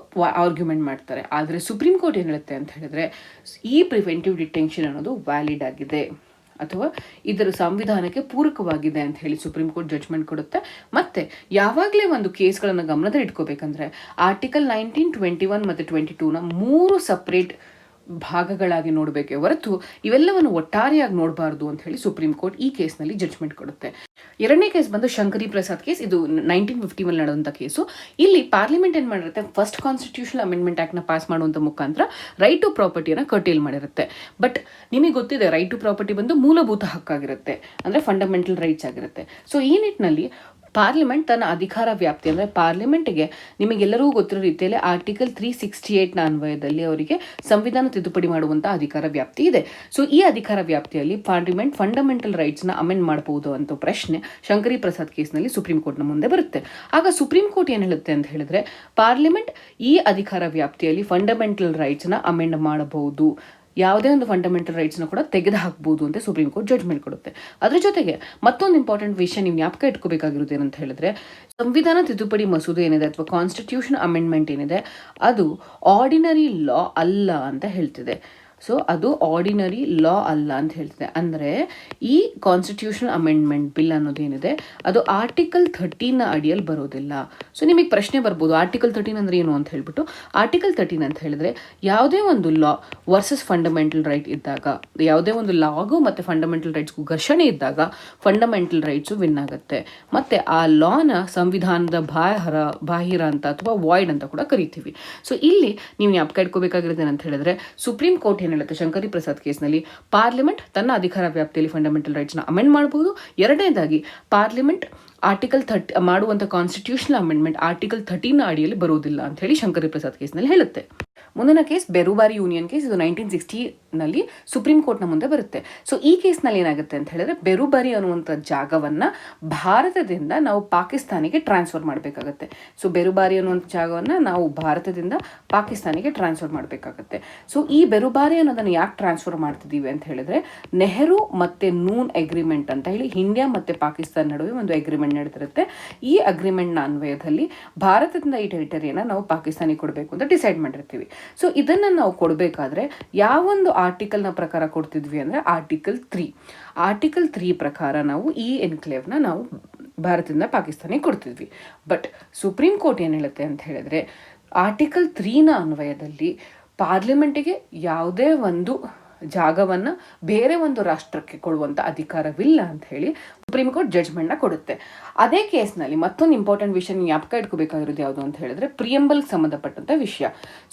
ಆರ್ಗ್ಯುಮೆಂಟ್ ಮಾಡ್ತಾರೆ. ಆದರೆ ಸುಪ್ರೀಂ ಕೋರ್ಟ್ ಏನು ಹೇಳುತ್ತೆ ಅಂತ ಹೇಳಿದ್ರೆ, ಈ ಪ್ರಿವೆಂಟಿವ್ ಡಿಟೆನ್ಷನ್ ಅನ್ನೋದು ವ್ಯಾಲಿಡ್ ಆಗಿದೆ ಅಥವಾ ಇದರ ಸಂವಿಧಾನಕ್ಕೆ ಪೂರಕವಾಗಿದೆ ಅಂತ ಹೇಳಿ ಸುಪ್ರೀಂ ಕೋರ್ಟ್ ಜಡ್ಜ್ಮೆಂಟ್ ಕೊಡುತ್ತೆ. ಮತ್ತೆ ಯಾವಾಗಲೇ ಒಂದು ಕೇಸ್ಗಳನ್ನು ಗಮನದಲ್ಲಿ ಇಟ್ಕೋಬೇಕಂದ್ರೆ ಆರ್ಟಿಕಲ್ 19, 21 ಮತ್ತು 22ನ 3 ಸಪ್ರೇಟ್ ಭಾಗಗಳಾಗಿ ನೋಡಬೇಕೆ ಹೊರತು ಇವೆಲ್ಲವನ್ನು ಒಟ್ಟಾರೆಯಾಗಿ ನೋಡಬಾರ್ದು ಅಂತ ಹೇಳಿ ಸುಪ್ರೀಂ ಕೋರ್ಟ್ ಈ ಕೇಸ್ನಲ್ಲಿ ಜಡ್ಜ್ಮೆಂಟ್ ಕೊಡುತ್ತೆ. ಎರಡನೇ ಕೇಸ್ ಬಂದು ಶಂಕರಿ ಪ್ರಸಾದ್ ಕೇಸ್. ಇದು 1951 ನಡೆದಂಥ ಕೇಸು. ಇಲ್ಲಿ ಪಾರ್ಲಿಮೆಂಟ್ ಏನು ಮಾಡಿರುತ್ತೆ, ಫಸ್ಟ್ ಕಾನ್ಸ್ಟಿಟ್ಯೂಷನಲ್ ಅಮೆಂಡ್ಮೆಂಟ್ ಆಕ್ಟ್ನ ಪಾಸ್ ಮಾಡುವಂಥ ಮುಖಾಂತರ ರೈಟ್ ಟು ಪ್ರಾಪರ್ಟಿಯನ್ನು ಕರ್ಟೇಲ್ ಮಾಡಿರುತ್ತೆ. ಬಟ್ ನಿಮಗೆ ಗೊತ್ತಿದೆ, ರೈಟ್ ಟು ಪ್ರಾಪರ್ಟಿ ಬಂದು ಮೂಲಭೂತ ಹಕ್ಕಾಗಿರುತ್ತೆ, ಅಂದರೆ ಫಂಡಮೆಂಟಲ್ ರೈಟ್ಸ್ ಆಗಿರುತ್ತೆ. ಸೊ ಈ ನಿಟ್ಟಿನಲ್ಲಿ ಪಾರ್ಲಿಮೆಂಟ್ ತನ್ನ ಅಧಿಕಾರ ವ್ಯಾಪ್ತಿ, ಅಂದರೆ ಪಾರ್ಲಿಮೆಂಟ್ಗೆ ನಿಮಗೆಲ್ಲರಿಗೂ ಗೊತ್ತಿರೋ ರೀತಿಯಲ್ಲಿ ಆರ್ಟಿಕಲ್ 368ನ ಅನ್ವಯದಲ್ಲಿ ಅವರಿಗೆ ಸಂವಿಧಾನ ತಿದ್ದುಪಡಿ ಮಾಡುವಂಥ ಅಧಿಕಾರ ವ್ಯಾಪ್ತಿ ಇದೆ. ಸೊ ಈ ಅಧಿಕಾರ ವ್ಯಾಪ್ತಿಯಲ್ಲಿ ಪಾರ್ಲಿಮೆಂಟ್ ಫಂಡಮೆಂಟಲ್ ರೈಟ್ಸ್ನ ಅಮೆಂಡ್ ಮಾಡಬಹುದು ಅಂತ ಪ್ರಶ್ನೆ ಶಂಕರಿ ಪ್ರಸಾದ್ ಕೇಸ್ನಲ್ಲಿ ಸುಪ್ರೀಂ ಕೋರ್ಟ್ನ ಮುಂದೆ ಬರುತ್ತೆ. ಆಗ ಸುಪ್ರೀಂ ಕೋರ್ಟ್ ಏನು ಹೇಳುತ್ತೆ ಅಂತ ಹೇಳಿದ್ರೆ, ಪಾರ್ಲಿಮೆಂಟ್ ಈ ಅಧಿಕಾರ ವ್ಯಾಪ್ತಿಯಲ್ಲಿ ಫಂಡಮೆಂಟಲ್ ರೈಟ್ಸ್ನ ಅಮೆಂಡ್ ಮಾಡಬಹುದು, ಯಾವುದೇ ಒಂದು ಫಂಡಮೆಂಟಲ್ ರೈಟ್ಸ್ನ ಕೂಡ ತೆಗೆದು ಹಾಕ್ಬೋದು ಅಂತ ಸುಪ್ರೀಂ ಕೋರ್ಟ್ ಜಡ್ಜ್ಮೆಂಟ್ ಕೊಡುತ್ತೆ. ಅದ್ರ ಜೊತೆಗೆ ಮತ್ತೊಂದು ಇಂಪಾರ್ಟೆಂಟ್ ವಿಷಯ ನೀವು ಜ್ಞಾಪಕ ಇಟ್ಕೋಬೇಕಾಗಿರೋದು ಏನಂತ ಹೇಳಿದ್ರೆ, ಸಂವಿಧಾನ ತಿದ್ದುಪಡಿ ಮಸೂದೆ ಏನಿದೆ ಅಥವಾ ಕಾನ್ಸ್ಟಿಟ್ಯೂಷನ್ ಅಮೆಂಡ್ಮೆಂಟ್ ಏನಿದೆ, ಅದು ಆರ್ಡಿನರಿ ಲಾ ಅಲ್ಲ ಅಂತ ಹೇಳ್ತಿದೆ. ಸೊ ಅದು ಆರ್ಡಿನರಿ ಲಾ ಅಲ್ಲ ಅಂತ ಹೇಳ್ತಿದೆ. ಅಂದರೆ ಈ ಕಾನ್ಸ್ಟಿಟ್ಯೂಷನ್ ಅಮೆಂಡ್ಮೆಂಟ್ ಬಿಲ್ ಅನ್ನೋದೇನಿದೆ ಅದು ಆರ್ಟಿಕಲ್ 13ನ ಅಡಿಯಲ್ಲಿ ಬರೋದಿಲ್ಲ. ಸೊ ನಿಮಗೆ ಪ್ರಶ್ನೆ ಬರ್ಬೋದು, ಆರ್ಟಿಕಲ್ 13 ಅಂದರೆ ಏನು ಅಂತ ಹೇಳ್ಬಿಟ್ಟು. ಆರ್ಟಿಕಲ್ 13 ಅಂತ ಹೇಳಿದ್ರೆ ಯಾವುದೇ ಒಂದು ಲಾ ವರ್ಸಸ್ ಫಂಡಮೆಂಟಲ್ ರೈಟ್ ಇದ್ದಾಗ, ಯಾವುದೇ ಒಂದು ಲಾಗೂ ಮತ್ತು ಫಂಡಮೆಂಟಲ್ ರೈಟ್ಸ್ಗೂ ಘರ್ಷಣೆ ಇದ್ದಾಗ ಫಂಡಮೆಂಟಲ್ ರೈಟ್ಸು ವಿನ್ ಆಗುತ್ತೆ. ಮತ್ತು ಆ ಲಾನ ಸಂವಿಧಾನದ ಬಾಹಿರ ಅಂತ ಅಥವಾ ವಾಯ್ಡ್ ಅಂತ ಕೂಡ ಕರಿತೀವಿ. ಸೊ ಇಲ್ಲಿ ನೀವು ಜ್ಞಾಪಕ ಇಟ್ಕೋಬೇಕಾಗಿರೋದು ಏನಂತ ಹೇಳಿದ್ರೆ, ಸುಪ್ರೀಂ ಕೋರ್ಟ್ ಹೇಳುತ್ತೆ ಶಂಕರಿ ಪ್ರಸಾದ್ ಕೇಸ್ನಲ್ಲಿ ಪಾರ್ಲಿಮೆಂಟ್ ತನ್ನ ಅಧಿಕಾರ ವ್ಯಾಪ್ತಿಯಲ್ಲಿ ಫಂಡಮೆಂಟಲ್ ರೈಟ್ಸ್ನ ಅಮೆಂಡ್ ಮಾಡಬಹುದು. ಎರಡನೇದಾಗಿ ಪಾರ್ಲಿಮೆಂಟ್ ಆರ್ಟಿಕಲ್ 30 ಮಾಡುವಂಥ ಕಾನ್ಸ್ಟಿಟ್ಯೂಷನಲ್ ಅಮೆಂಡ್ಮೆಂಟ್ ಆರ್ಟಿಕಲ್ 13ನ ಅಡಿಯಲ್ಲಿ ಬರುವುದಿಲ್ಲ ಅಂತ ಹೇಳಿ ಶಂಕರಿ ಪ್ರಸಾದ್ ಕೇಸ್ನಲ್ಲಿ ಹೇಳುತ್ತೆ. ಮುಂದಿನ ಕೇಸ್ ಬೆರುಬಾರಿ ಯೂನಿಯನ್ ಕೇಸ್. ಇದು 1960ನಲ್ಲಿ ಸುಪ್ರೀಂ ಕೋರ್ಟ್ನ ಮುಂದೆ ಬರುತ್ತೆ. ಸೊ ಈ ಕೇಸ್ನಲ್ಲಿ ಏನಾಗುತ್ತೆ ಅಂತ ಹೇಳಿದ್ರೆ, ಬೆರುಬಾರಿ ಅನ್ನುವಂಥ ಜಾಗವನ್ನು ಭಾರತದಿಂದ ನಾವು ಪಾಕಿಸ್ತಾನಿಗೆ ಟ್ರಾನ್ಸ್ಫರ್ ಮಾಡಬೇಕಾಗತ್ತೆ. ಸೊ ಬೆರುಬಾರಿ ಅನ್ನುವಂಥ ಜಾಗವನ್ನು ನಾವು ಭಾರತದಿಂದ ಪಾಕಿಸ್ತಾನಿಗೆ ಟ್ರಾನ್ಸ್ಫರ್ ಮಾಡಬೇಕಾಗತ್ತೆ. ಸೊ ಈ ಬೆರುಬಾರಿ ಅನ್ನೋದನ್ನು ಯಾಕೆ ಟ್ರಾನ್ಸ್ಫರ್ ಮಾಡ್ತಿದ್ದೀವಿ ಅಂತ ಹೇಳಿದ್ರೆ, ನೆಹರು ಮತ್ತು ನೂನ್ ಅಗ್ರಿಮೆಂಟ್ ಅಂತ ಹೇಳಿ ಇಂಡಿಯಾ ಮತ್ತು ಪಾಕಿಸ್ತಾನ ನಡುವೆ ಒಂದು ಅಗ್ರಿಮೆಂಟ್ ನಡೆದಿರುತ್ತೆ. ಈ ಅಗ್ರಿಮೆಂಟ್ನ ಅನ್ವಯದಲ್ಲಿ ಭಾರತದಿಂದ ಈ ಟೆರಿಟರಿಯನ್ನು ನಾವು ಪಾಕಿಸ್ತಾನಿಗೆ ಕೊಡಬೇಕು ಅಂತ ಡಿಸೈಡ್ ಮಾಡಿರ್ತೀವಿ. ಸೊ ಇದನ್ನು ನಾವು ಕೊಡಬೇಕಾದ್ರೆ ಯಾವೊಂದು ಆರ್ಟಿಕಲ್ನ ಪ್ರಕಾರ ಕೊಡ್ತಿದ್ವಿ ಅಂದರೆ ಆರ್ಟಿಕಲ್ 3 ಪ್ರಕಾರ ನಾವು ಈ ಎನ್ಕ್ಲೇವ್ನ ನಾವು ಭಾರತದಿಂದ ಪಾಕಿಸ್ತಾನಿಗೆ ಕೊಡ್ತಿದ್ವಿ. ಬಟ್ ಸುಪ್ರೀಂ ಕೋರ್ಟ್ ಏನು ಹೇಳುತ್ತೆ ಅಂತ ಹೇಳಿದ್ರೆ, ಆರ್ಟಿಕಲ್ 3ನ ಅನ್ವಯದಲ್ಲಿ ಪಾರ್ಲಿಮೆಂಟಿಗೆ ಯಾವುದೇ ಒಂದು ಜಾಗವನ್ನು ಬೇರೆ ಒಂದು ರಾಷ್ಟ್ರಕ್ಕೆ ಕೊಡುವಂಥ ಅಧಿಕಾರವಿಲ್ಲ ಅಂತ ಹೇಳಿ ಸುಪ್ರೀಂ ಕೋರ್ಟ್ ಜಡ್ಜ್ಮೆಂಟ್ನ ಕೊಡುತ್ತೆ. ಅದೇ ಕೇಸ್ನಲ್ಲಿ ಮತ್ತೊಂದು ಇಂಪಾರ್ಟೆಂಟ್ ವಿಷಯ ಜ್ಞಾಪಕ ಇಟ್ಕೋಬೇಕಾಗಿರೋದು ಯಾವುದು ಅಂತ ಹೇಳಿದ್ರೆ, ಪ್ರಿಯಂಬಲ್ಗೆ ಸಂಬಂಧಪಟ್ಟಂಥ ವಿಷಯ.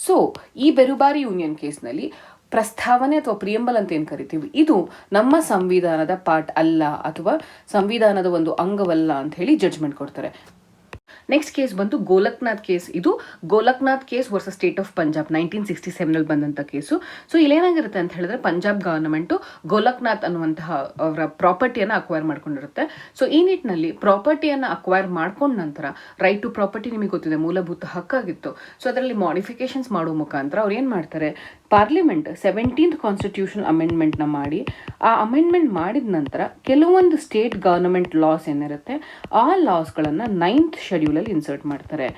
ಸೊ ಈ ಬೆರುಬಾರಿ ಯೂನಿಯನ್ ಕೇಸ್ನಲ್ಲಿ ಪ್ರಸ್ತಾವನೆ ಅಥವಾ ಪ್ರಿಯಂಬಲ್ ಅಂತ ಏನು ಕರಿತೀವಿ, ಇದು ನಮ್ಮ ಸಂವಿಧಾನದ ಪಾರ್ಟ್ ಅಲ್ಲ ಅಥವಾ ಸಂವಿಧಾನದ ಒಂದು ಅಂಗವಲ್ಲ ಅಂತ ಹೇಳಿ ಜಡ್ಜ್ಮೆಂಟ್ ಕೊಡ್ತಾರೆ. ನೆಕ್ಸ್ಟ್ ಕೇಸ್ ಬಂದು ಗೋಲಕ್ನಾಥ್ ಕೇಸ್. ಇದು Golaknath case versus state of Punjab 1967ನಲ್ಲಿ ಬಂದಂಥ ಕೇಸು. ಸೊ ಇಲ್ಲೇನಾಗಿರುತ್ತೆ ಅಂತ ಹೇಳಿದ್ರೆ, ಪಂಜಾಬ್ ಗವರ್ನಮೆಂಟು ಗೋಲಕ್ನಾಥ್ ಅನ್ನುವಂತಹ ಅವರ ಪ್ರಾಪರ್ಟಿಯನ್ನು ಅಕ್ವೈರ್ ಮಾಡ್ಕೊಂಡಿರುತ್ತೆ. ಸೊ ಈ ನಿಟ್ಟಿನಲ್ಲಿ ಪ್ರಾಪರ್ಟಿಯನ್ನು ಅಕ್ವೈರ್ ಮಾಡ್ಕೊಂಡ ನಂತರ ರೈಟ್ ಟು ಪ್ರಾಪರ್ಟಿ ನಿಮಗೆ ಗೊತ್ತಿದೆ ಮೂಲಭೂತ ಹಕ್ಕಾಗಿತ್ತು. ಸೊ ಅದರಲ್ಲಿ ಮಾಡಿಫಿಕೇಶನ್ಸ್ ಮಾಡೋ ಮುಖಾಂತರ ಅವ್ರು ಏನು ಮಾಡ್ತಾರೆ, ಪಾರ್ಲಿಮೆಂಟ್ 17th ಕಾನ್ಸ್ಟಿಟ್ಯೂಷನ್ ಅಮೆಂಡ್ಮೆಂಟ್ನ ಮಾಡಿ ಆ ಅಮೆಂಡ್ಮೆಂಟ್ ಮಾಡಿದ ನಂತರ ಕೆಲವೊಂದು ಸ್ಟೇಟ್ ಗವರ್ನಮೆಂಟ್ ಲಾಸ್ ಏನಿರುತ್ತೆ ಆ ಲಾಸ್ಗಳನ್ನು 9th ಶೆಡ್ಯೂಲಲ್ಲಿ ಇನ್ಸರ್ಟ್ ಮಾಡ್ತಾರೆ.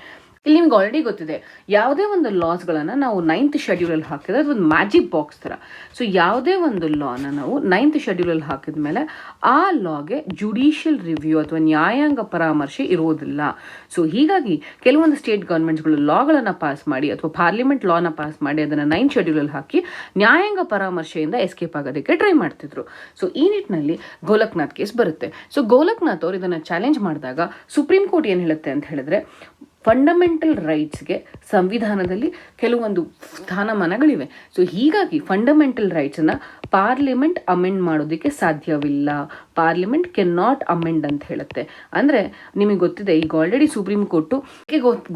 ಇಲ್ಲಿ ನಿಮ್ಗೆ ಆಲ್ರೆಡಿ ಗೊತ್ತಿದೆ, ಯಾವುದೇ ಒಂದು ಲಾಸ್ಗಳನ್ನು ನಾವು 9th ಶೆಡ್ಯೂಲಲ್ಲಿ ಹಾಕಿದ್ರೆ ಅದೊಂದು ಮ್ಯಾಜಿಕ್ ಬಾಕ್ಸ್ ಥರ. ಸೊ ಯಾವುದೇ ಒಂದು ಲಾನ ನಾವು 9th ಶೆಡ್ಯೂಲಲ್ಲಿ ಹಾಕಿದ ಮೇಲೆ ಆ ಲಾಗೆ ಜುಡಿಷಿಯಲ್ ರಿವ್ಯೂ ಅಥವಾ ನ್ಯಾಯಾಂಗ ಪರಾಮರ್ಶೆ ಇರೋದಿಲ್ಲ. ಸೊ ಹೀಗಾಗಿ ಕೆಲವೊಂದು ಸ್ಟೇಟ್ ಗೌರ್ಮೆಂಟ್ಸ್ಗಳು ಲಾಗಳನ್ನು ಪಾಸ್ ಮಾಡಿ ಅಥವಾ ಪಾರ್ಲಿಮೆಂಟ್ ಲಾನ ಪಾಸ್ ಮಾಡಿ ಅದನ್ನು 9th ಶೆಡ್ಯೂಲಲ್ಲಿ ಹಾಕಿ ನ್ಯಾಯಾಂಗ ಪರಾಮರ್ಶೆಯಿಂದ ಎಸ್ಕೇಪ್ ಆಗೋದಕ್ಕೆ ಟ್ರೈ ಮಾಡ್ತಿದ್ರು. ಸೊ ಈ ನಿಟ್ಟಿನಲ್ಲಿ ಗೋಲಕ್ನಾಥ್ ಕೇಸ್ ಬರುತ್ತೆ. ಸೊ ಗೋಲಕ್ನಾಥ್ ಅವರು ಇದನ್ನು ಚಾಲೆಂಜ್ ಮಾಡಿದಾಗ ಸುಪ್ರೀಂ ಕೋರ್ಟ್ ಏನು ಹೇಳುತ್ತೆ ಅಂತ ಹೇಳಿದ್ರೆ, ಫಂಡಮೆಂಟಲ್ ರೈಟ್ಸ್ಗೆ ಸಂವಿಧಾನದಲ್ಲಿ ಕೆಲವೊಂದು ಸ್ಥಾನಮಾನಗಳಿವೆ. ಸೊ ಹೀಗಾಗಿ ಫಂಡಮೆಂಟಲ್ ರೈಟ್ಸನ್ನು ಪಾರ್ಲಿಮೆಂಟ್ ಅಮೆಂಡ್ ಮಾಡೋದಕ್ಕೆ ಸಾಧ್ಯವಿಲ್ಲ. ಪಾರ್ಲಿಮೆಂಟ್ ಕೆನ್ ನಾಟ್ ಅಮೆಂಡ್ ಅಂತ ಹೇಳುತ್ತೆ. ಅಂದರೆ ನಿಮಗೆ ಗೊತ್ತಿದೆ, ಈಗ ಆಲ್ರೆಡಿ ಸುಪ್ರೀಂ ಕೋರ್ಟು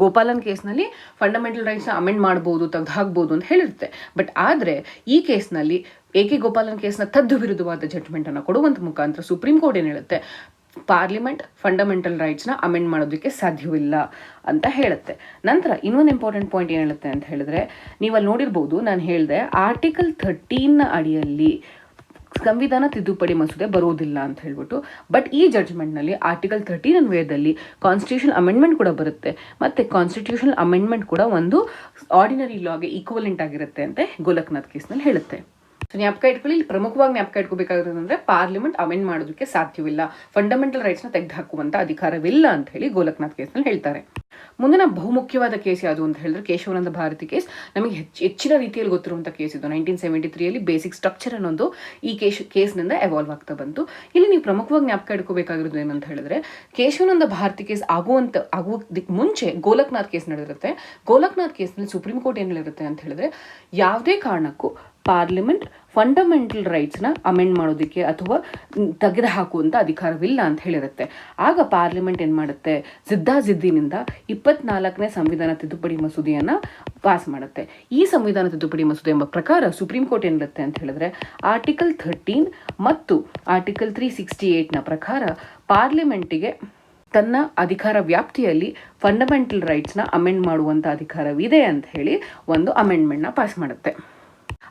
ಗೋಪಾಲನ್ ಕೇಸ್ನಲ್ಲಿ ಫಂಡಮೆಂಟಲ್ ರೈಟ್ಸ್ನ ಅಮೆಂಡ್ ಮಾಡ್ಬೋದು, ತೆಗೆದು ಹಾಕ್ಬೋದು ಅಂತ ಹೇಳಿರುತ್ತೆ. ಬಟ್ ಆದರೆ ಈ ಕೇಸ್ನಲ್ಲಿ ಎ.ಕೆ. ಗೋಪಾಲನ್ ಕೇಸ್ನ ತದ್ದು ವಿರುದ್ಧವಾದ ಜಡ್ಜ್ಮೆಂಟನ್ನು ಕೊಡುವಂಥ ಮುಖಾಂತರ ಸುಪ್ರೀಂ ಕೋರ್ಟ್ ಏನು ಹೇಳುತ್ತೆ, ಪಾರ್ಲಿಮೆಂಟ್ ಫಂಡಮೆಂಟಲ್ ರೈಟ್ಸ್ನ ಅಮೆಂಡ್ ಮಾಡೋದಕ್ಕೆ ಸಾಧ್ಯವಿಲ್ಲ ಅಂತ ಹೇಳುತ್ತೆ. ನಂತರ ಇನ್ನೊಂದು ಇಂಪಾರ್ಟೆಂಟ್ ಪಾಯಿಂಟ್ ಏನು ಹೇಳುತ್ತೆ ಅಂತ ಹೇಳಿದ್ರೆ, ನೀವಲ್ಲಿ ನೋಡಿರ್ಬೋದು, ನಾನು ಹೇಳಿದೆ ಆರ್ಟಿಕಲ್ 13ನ ಅಡಿಯಲ್ಲಿ ಸಂವಿಧಾನ ತಿದ್ದುಪಡಿ ಮಸೂದೆ ಬರೋದಿಲ್ಲ ಅಂತ ಹೇಳ್ಬಿಟ್ಟು. ಬಟ್ ಈ ಜಡ್ಜ್ಮೆಂಟ್ನಲ್ಲಿ ಆರ್ಟಿಕಲ್ 13 ಅನ್ವಯದಲ್ಲಿ ಕಾನ್ಸ್ಟಿಟ್ಯೂಷನ್ ಅಮೆಂಡ್ಮೆಂಟ್ ಕೂಡ ಬರುತ್ತೆ, ಮತ್ತು ಕಾನ್ಸ್ಟಿಟ್ಯೂಷನ್ ಅಮೆಂಡ್ಮೆಂಟ್ ಕೂಡ ಒಂದು ಆರ್ಡಿನರಿ ಲಾಗೆ ಈಕ್ವಲೆಂಟ್ ಆಗಿರುತ್ತೆ ಅಂತ ಗೋಲಕ್ನಾಥ್ ಕೇಸ್ನಲ್ಲಿ ಹೇಳುತ್ತೆ. ಸೊ ಜ್ಞಾಪಕ ಇಟ್ಕೊಳ್ಳಿ, ಇಲ್ಲಿ ಪ್ರಮುಖವಾಗಿ ಜ್ಞಾಪಕ ಇಟ್ಕೋಬೇಕಾಗಿರೋದಂದ್ರೆ ಪಾರ್ಲಿಮೆಂಟ್ ಅಮೆಂಡ್ ಮಾಡೋದಕ್ಕೆ ಸಾಧ್ಯವಿಲ್ಲ, ಫಂಡಮೆಂಟಲ್ ರೈಟ್ಸ್ನ ತೆಗೆದುಹಾಕುವಂಥ ಅಧಿಕಾರವಿಲ್ಲ ಅಂತ ಹೇಳಿ ಗೋಲಕ್ನಾಥ್ ಕೇಸ್ನಲ್ಲಿ ಹೇಳ್ತಾರೆ. ಮುಂದಿನ ಬಹುಮುಖ್ಯವಾದ ಕೇಸ್ ಯಾವುದು ಅಂತ ಹೇಳಿದ್ರೆ ಕೇಶವಾನಂದ ಭಾರತಿ ಕೇಸ್. ನಮಗೆ ಹೆಚ್ಚಿನ ರೀತಿಯಲ್ಲಿ ಗೊತ್ತಿರುವಂಥ ಕೇಸ್ ಇದು. 1973ಯಲ್ಲಿ ಬೇಸಿಕ್ ಸ್ಟ್ರಕ್ಚರ್ ಅನ್ನೋದು ಈ ಕೇಸ್ನಿಂದ ಎವಾಲ್ವ್ ಆಗ್ತಾ ಬಂತು. ಇಲ್ಲಿ ನೀವು ಪ್ರಮುಖವಾಗಿ ಜ್ಞಾಪಕ ಇಟ್ಕೋಬೇಕಾಗಿರೋದು ಏನಂತ ಹೇಳಿದ್ರೆ, ಕೇಶವಾನಂದ ಭಾರತಿ ಕೇಸ್ ಆಗೋದಕ್ಕೆ ಮುಂಚೆ ಗೋಲಕ್ನಾಥ್ ಕೇಸ್ ನಡೆದಿರುತ್ತೆ. ಗೋಲಕ್ನಾಥ್ ಕೇಸ್ನಲ್ಲಿ ಸುಪ್ರೀಂ ಕೋರ್ಟ್ ಏನು ಹೇಳಿರುತ್ತೆ ಅಂತ ಹೇಳಿದ್ರೆ, ಯಾವುದೇ ಕಾರಣಕ್ಕೂ ಪಾರ್ಲಿಮೆಂಟ್ ಫಂಡಮೆಂಟಲ್ ರೈಟ್ಸ್ನ ಅಮೆಂಡ್ ಮಾಡೋದಕ್ಕೆ ಅಥವಾ ತೆಗೆದುಹಾಕುವಂಥ ಅಧಿಕಾರವಿಲ್ಲ ಅಂತ ಹೇಳಿರುತ್ತೆ. ಆಗ ಪಾರ್ಲಿಮೆಂಟ್ ಏನು ಮಾಡುತ್ತೆ, ಜಿದ್ದಾಜಿದ್ದಿನಿಂದ 24ನೇ ಸಂವಿಧಾನ ತಿದ್ದುಪಡಿ ಮಸೂದೆಯನ್ನು ಪಾಸ್ ಮಾಡುತ್ತೆ. ಈ ಸಂವಿಧಾನ ತಿದ್ದುಪಡಿ ಮಸೂದೆ ಎಂಬ ಪ್ರಕಾರ ಸುಪ್ರೀಂ ಕೋರ್ಟ್ ಏನಿರುತ್ತೆ ಅಂತ ಹೇಳಿದ್ರೆ, ಆರ್ಟಿಕಲ್ 13 ಮತ್ತು ಆರ್ಟಿಕಲ್ 368ನ ಪ್ರಕಾರ ಪಾರ್ಲಿಮೆಂಟಿಗೆ ತನ್ನ ಅಧಿಕಾರ ವ್ಯಾಪ್ತಿಯಲ್ಲಿ ಫಂಡಮೆಂಟಲ್ ರೈಟ್ಸ್ನ ಅಮೆಂಡ್ ಮಾಡುವಂಥ ಅಧಿಕಾರವಿದೆ ಅಂತ ಹೇಳಿ ಒಂದು ಅಮೆಂಡ್ಮೆಂಟ್ನ ಪಾಸ್ ಮಾಡುತ್ತೆ.